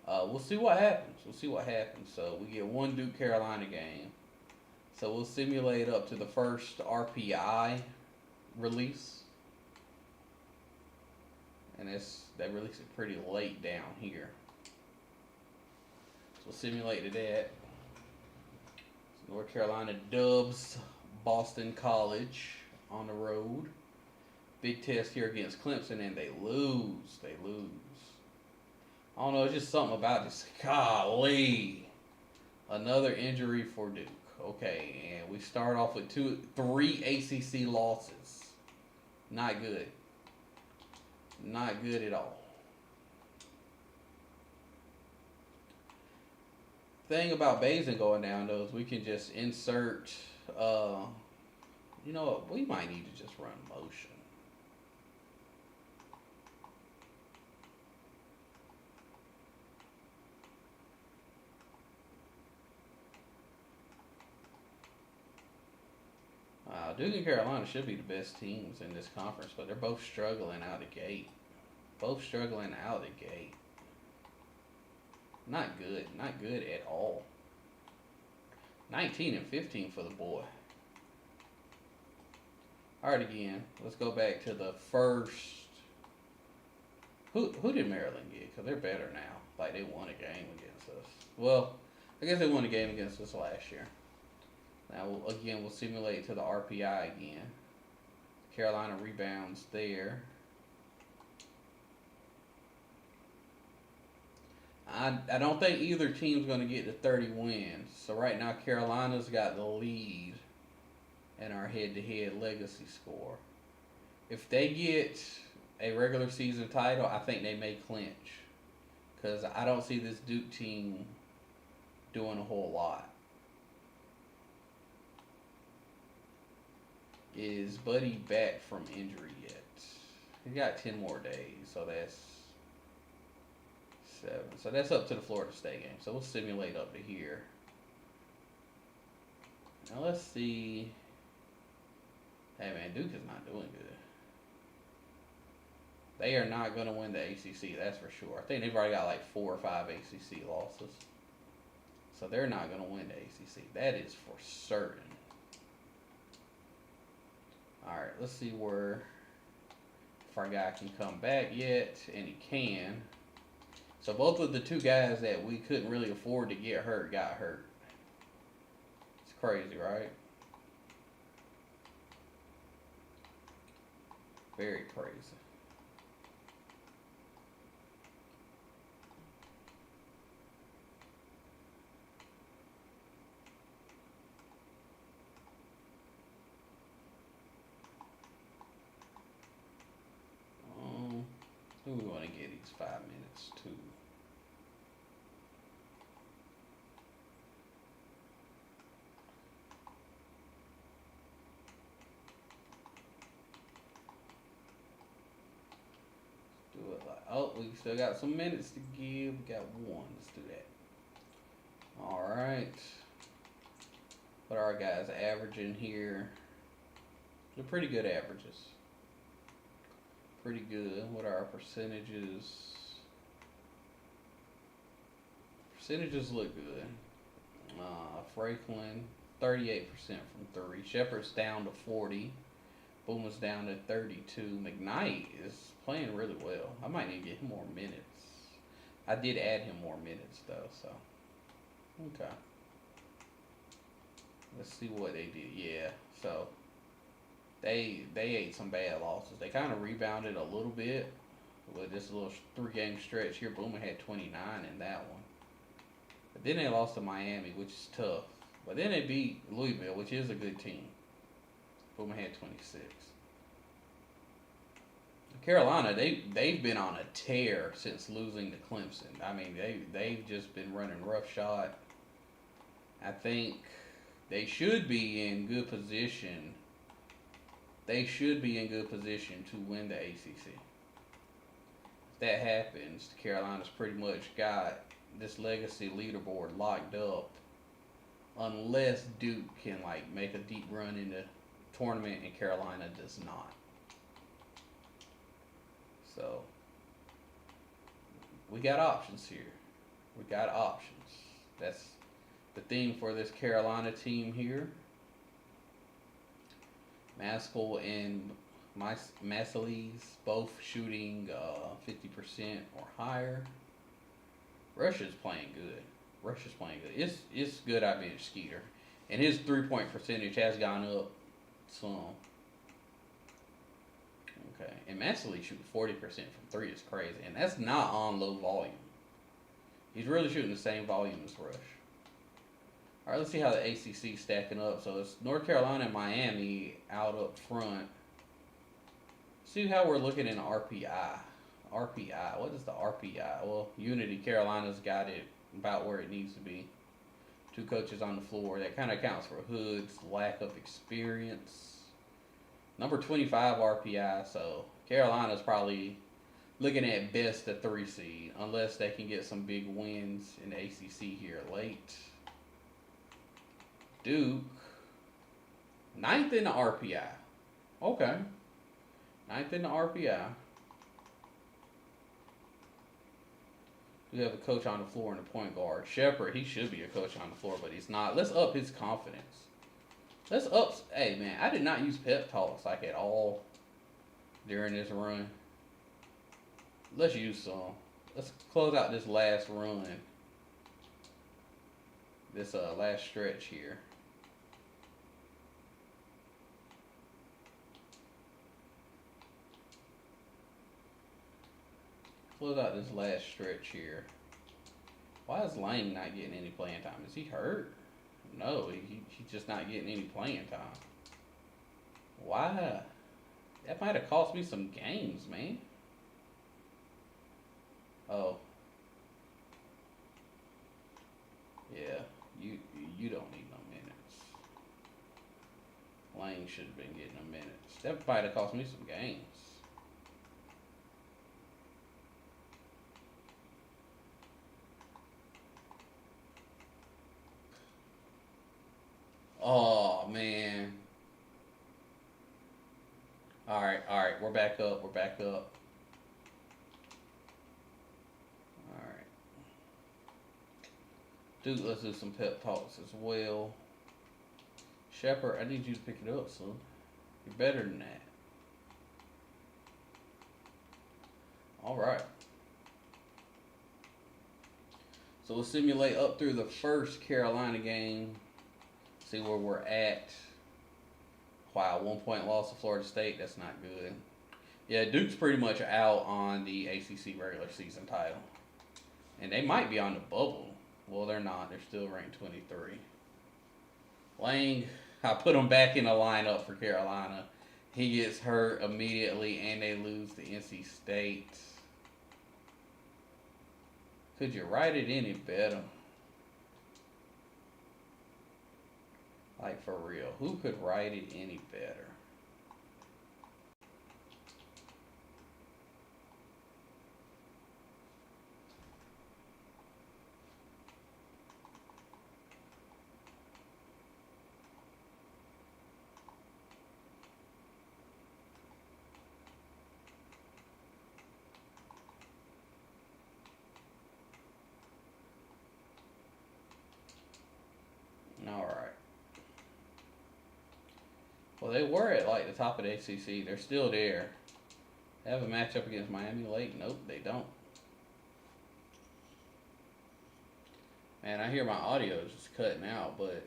We'll see what happens. We'll see what happens. So we get one Duke Carolina game. So we'll simulate up to the first RPI release. And they release it pretty late down here. So we'll simulate to that. So North Carolina dubs Boston College on the road. Big test here against Clemson, and they lose. They lose. I don't know, it's just something about this. Golly. Another injury for Duke. Okay, and we start off with 3 ACC losses. Not good. Not good at all. Thing about Basin going down, though, is we can just insert, you know what, we might need to just run motion. Duke and Carolina should be the best teams in this conference, but they're both struggling out the gate. Both struggling out the gate. Not good. Not good at all. 19 and 15 for the boy. Alright, again, let's go back to the first. Who did Maryland get? Because they're better now. Like, they won a game against us. Well, I guess they won a game against us last year. Now, we'll simulate to the RPI again. Carolina rebounds there. I don't think either team's going to get to 30 wins. So right now, Carolina's got the lead in our head-to-head legacy score. If they get a regular season title, I think they may clinch. Because I don't see this Duke team doing a whole lot. Is Buddy back from injury yet? He's got 10 more days, so that's 7. So that's up to the Florida State game. So we'll simulate up to here. Now let's see. Hey man, Duke is not doing good. They are not going to win the ACC, that's for sure. I think they've already got like 4 or 5 ACC losses. So they're not going to win the ACC. That is for certain. Alright, let's see if our guy can come back yet, and he can. So both of the 2 guys that we couldn't really afford to get hurt got hurt. It's crazy, right? Very crazy. Who we want to get these 5 minutes to? Do it like, oh, we still got some minutes to give. We got 1. Let's do that. Alright. What are our guys averaging here? They're pretty good averages. Pretty good. What are our percentages? Percentages look good. Franklin, 38% from 3. Shepard's down to 40. Boomer's down to 32. McKnight is playing really well. I might need to get him more minutes. I did add him more minutes though, so. Okay. Let's see what they did. Yeah, so. They ate some bad losses. They kind of rebounded a little bit with this little 3-game stretch here. Boomer had 29 in that one. But then they lost to Miami, which is tough. But then they beat Louisville, which is a good team. Boomer had 26. Carolina, they've been on a tear since losing to Clemson. I mean, they've just been running roughshod. I think they should be in good position. They should be in good position to win the ACC. that happens, Carolina's pretty much got this legacy leaderboard locked up, unless Duke can like make a deep run in the tournament and Carolina does not. So we got options here. We got options. That's the theme for this Carolina team here. Maskell and Massalees both shooting 50% or higher. Russia's playing good. Russia's playing good. It's good I bench Skeeter. And his 3-point percentage has gone up some. Okay. And Massalees shooting 40% from 3 is crazy. And that's not on low volume. He's really shooting the same volume as Rush. All right, let's see how the ACC stacking up. So it's North Carolina and Miami out up front. See how we're looking in RPI. RPI. What is the RPI? Well, Unity Carolina's got it about where it needs to be. 2 coaches on the floor. That kind of accounts for Hood's lack of experience. Number 25 RPI. So Carolina's probably looking at best a 3 seed, unless they can get some big wins in the ACC here late. Duke, 9th in the RPI. Okay. 9th in the RPI. We have a coach on the floor and a point guard. Shepard, he should be a coach on the floor, but he's not. Let's up his confidence. Let's up. Hey, man, I did not use pep talks like at all during this run. Let's use some. Let's close out this last run. This last stretch here. Close out this last stretch here. Why is Lang not getting any playing time? Is he hurt? No, he's just not getting any playing time. Why? That might have cost me some games, man. Oh. Yeah, you don't need no minutes. Lang should have been getting no minutes. That might have cost me some games. Oh, man. Alright, we're back up, Alright. Dude, let's do some pep talks as well. Shepard, I need you to pick it up, son. You're better than that. Alright. So we'll simulate up through the first Carolina game. See where we're at. Wow, 1-point loss to Florida State. That's not good. Yeah, Duke's pretty much out on the ACC regular season title. And they might be on the bubble. Well, they're not. They're still ranked 23. Lang, I put him back in the lineup for Carolina. He gets hurt immediately, and they lose to NC State. Could you write it any better? Like, for real. Who could write it any better? Alright. Well, they were at, like, the top of the ACC. They're still there. They have a matchup against Miami late? Nope, they don't. Man, I hear my audio is just cutting out, but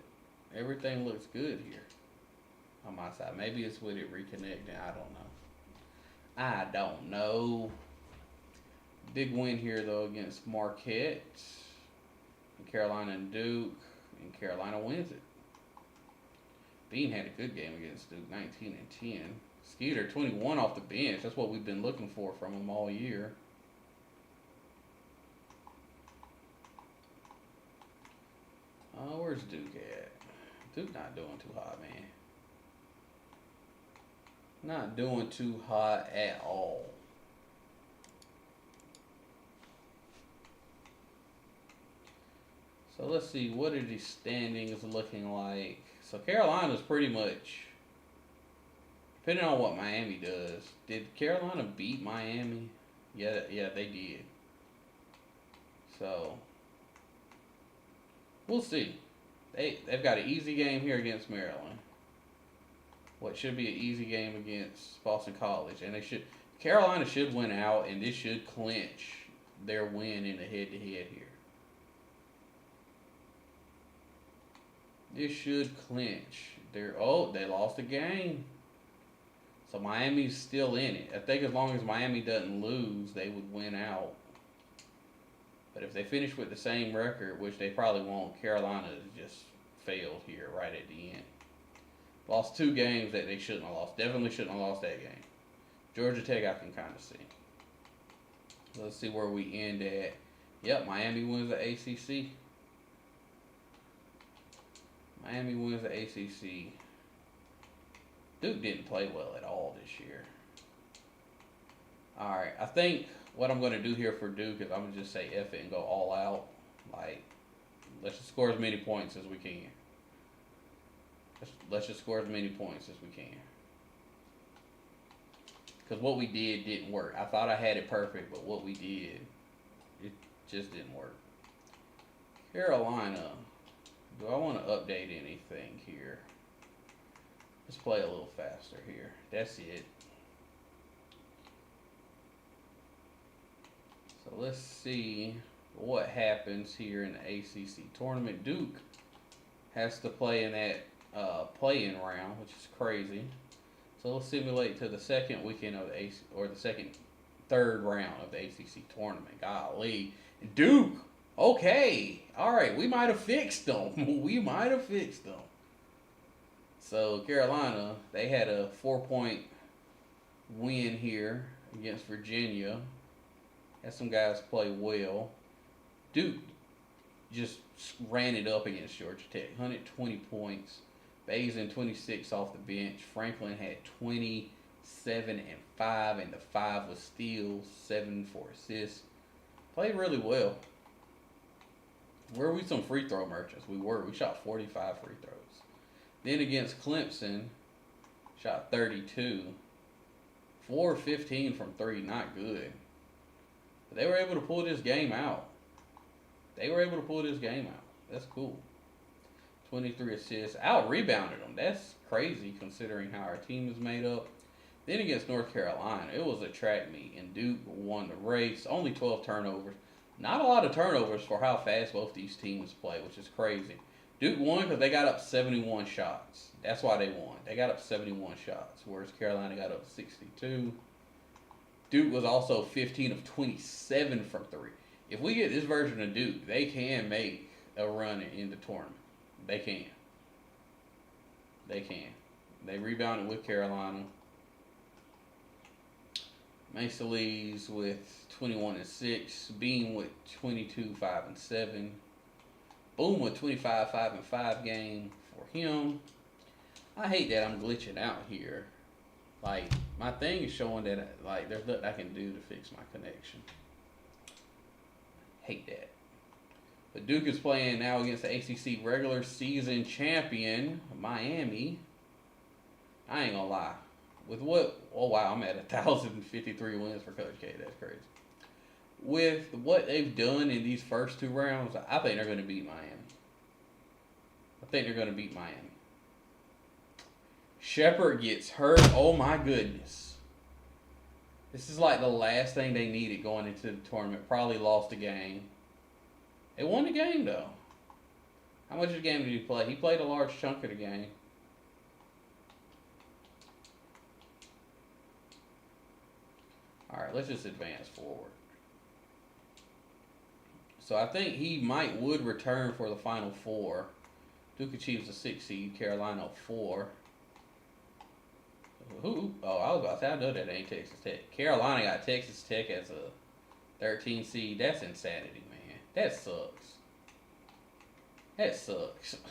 everything looks good here on my side. Maybe it's with it reconnecting. I don't know. Big win here, though, against Marquette. And Carolina and Duke. And Carolina wins it. Bean had a good game against Duke, 19 and 10. Skeeter, 21 off the bench. That's what we've been looking for from him all year. Where's Duke at? Duke not doing too hot, man. Not doing too hot at all. So let's see, what are these standings looking like? So Carolina's pretty much, depending on what Miami does. Did Carolina beat Miami? Yeah, they did. So we'll see. They've got an easy game here against Maryland. What should be an easy game against Boston College, and Carolina should win out, and this should clinch their win in the head-to-head here. This should clinch their. Oh, they lost a game. So Miami's still in it. I think as long as Miami doesn't lose, they would win out. But if they finish with the same record, which they probably won't, Carolina just failed here right at the end. Lost 2 games that they shouldn't have lost. Definitely shouldn't have lost that game. Georgia Tech, I can kind of see. Let's see where we end at. Yep, Miami wins the ACC. Miami wins the ACC. Duke didn't play well at all this year. Alright, I think what I'm going to do here for Duke is I'm going to just say F it and go all out. Like, let's just score as many points as we can. Let's just score as many points as we can. Because what we did didn't work. I thought I had it perfect, but what we did, it just didn't work. Carolina. Do I want to update anything here? Let's play a little faster here. That's it. So let's see what happens here in the ACC tournament. Duke has to play in that play-in round, which is crazy. So let's simulate to the second weekend of the third round of the ACC tournament. Golly, Duke. Okay, all right. We might have fixed them. We might have fixed them. So Carolina, they had a 4-point win here against Virginia. Had some guys play well. Duke just ran it up against Georgia Tech. 120 points. Bazin 26 off the bench. Franklin had 27 and 5, and the 5 was steals, 7 for assists. Played really well. Were we some free throw merchants? We were. We shot 45 free throws. Then against Clemson, shot 32. 4-15 from 3, not good. But they were able to pull this game out. That's cool. 23 assists. Out-rebounded them. That's crazy considering how our team is made up. Then against North Carolina, it was a track meet, and Duke won the race. Only 12 turnovers. Not a lot of turnovers for how fast both these teams play, which is crazy. Duke won because they got up 71 shots. That's why they won. They got up 71 shots, whereas Carolina got up 62. Duke was also 15 of 27 from 3. If we get this version of Duke, they can make a run in the tournament. They can. They rebounded with Carolina. Mason Lees with 21 and 6. Bean with 22, 5 and 7. Boom with 25, 5 and 5 game for him. I hate that I'm glitching out here. Like, my thing is showing that, like, there's nothing I can do to fix my connection. Hate that. But Duke is playing now against the ACC regular season champion, Miami. I ain't gonna lie. With what? Oh, wow, I'm at 1,053 wins for Coach K. That's crazy. With what they've done in these first 2 rounds, I think they're going to beat Miami. Shepherd gets hurt. Oh, my goodness. This is like the last thing they needed going into the tournament. Probably lost the game. They won the game, though. How much of the game did he play? He played a large chunk of the game. All right, let's just advance forward. So I think he would return for the Final Four. Duke achieves a 6 seed, Carolina 4. Who? Oh, I was about to say, I know that ain't Texas Tech. Carolina got Texas Tech as a 13 seed. That's insanity, man. That sucks.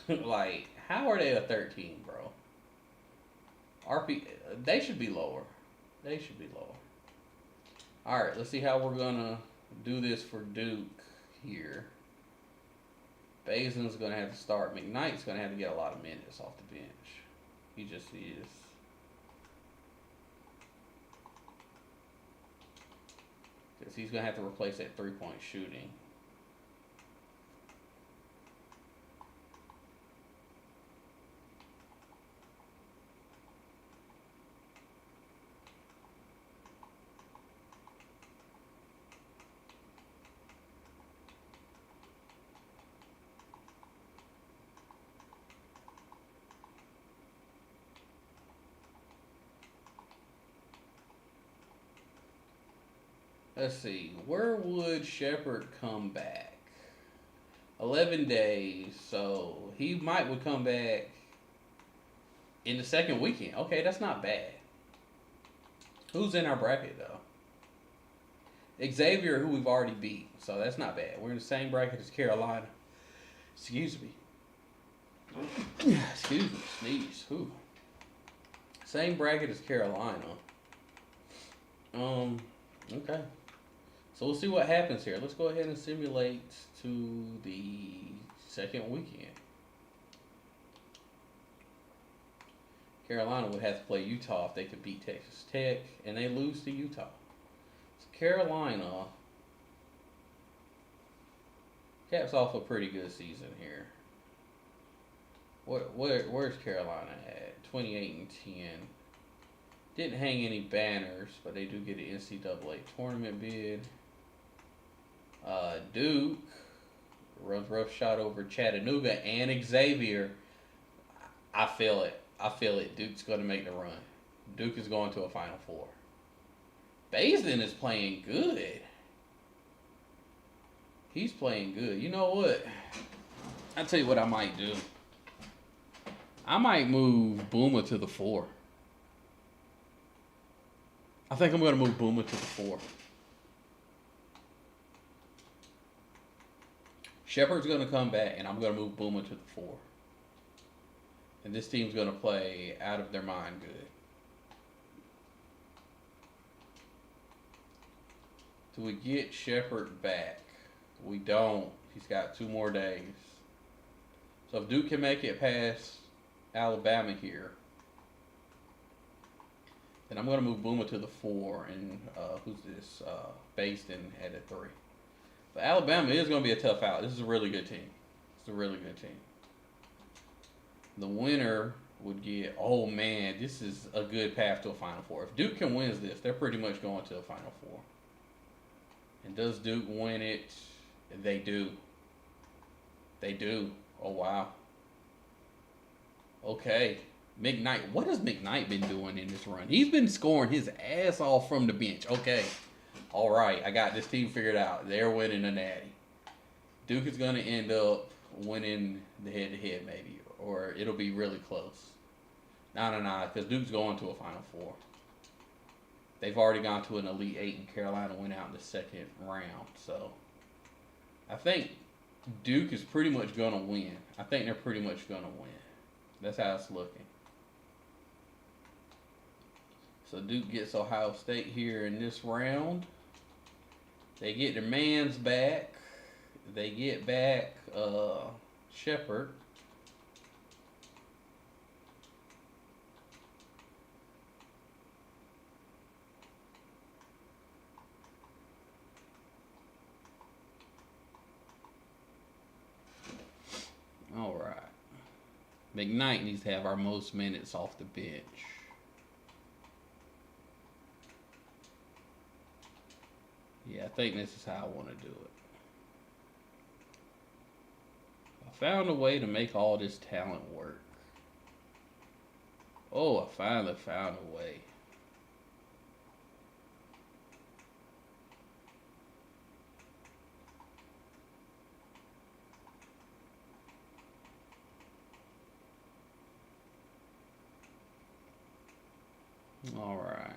Like, how are they a 13, bro? They should be lower. Alright, let's see how we're going to do this for Duke here. Basin's going to have to start. McKnight's going to have to get a lot of minutes off the bench. He just is. Because he's going to have to replace that three-point shooting. Let's see. Where would Shepherd come back? 11 days. So he would come back in the second weekend. Okay, that's not bad. Who's in our bracket, though? Xavier, who we've already beat. So that's not bad. We're in the same bracket as Carolina. Excuse me. Excuse me. Sneeze. Whew. Same bracket as Carolina. Okay. So we'll see what happens here. Let's go ahead and simulate to the second weekend. Carolina would have to play Utah if they could beat Texas Tech, and they lose to Utah. So Carolina caps off a pretty good season here. Where's Carolina at? 28-10. Didn't hang any banners, but they do get an NCAA tournament bid. Duke runs rough shot over Chattanooga and Xavier. I feel it. Duke's going to make the run. Duke is going to a Final Four. Basin is playing good. He's playing good. You know what? I'll tell you what I might do. I might move Boomer to the 4. I think I'm going to move Boomer to the 4. Shepherd's going to come back, and I'm going to move Boomer to the 4. And this team's going to play out of their mind good. Do we get Shepherd back? We don't. He's got 2 more days. So if Duke can make it past Alabama here, then I'm going to move Boomer to the 4. And who's this? Basin at a 3. But Alabama is going to be a tough out. This is a really good team. It's a really good team. The winner would get, oh man, this is a good path to a Final Four. If Duke can win this, they're pretty much going to a Final Four. And does Duke win it? They do. They do. Oh, wow. Okay. McKnight. What has McKnight been doing in this run? He's been scoring his ass off from the bench. Okay. All right. I got this team figured out. They're winning a natty. Duke is going to end up winning the head-to-head maybe. Or it'll be really close. No. Because Duke's going to a Final Four. They've already gone to an Elite 8 and Carolina went out in the second round. So I think Duke is pretty much going to win. I think they're pretty much going to win. That's how it's looking. So Duke gets Ohio State here in this round. They get their mans back. They get back Shepherd. All right. McKnight needs to have our most minutes off the bench. Yeah, I think this is how I want to do it. I found a way to make all this talent work. Oh, I finally found a way. All right.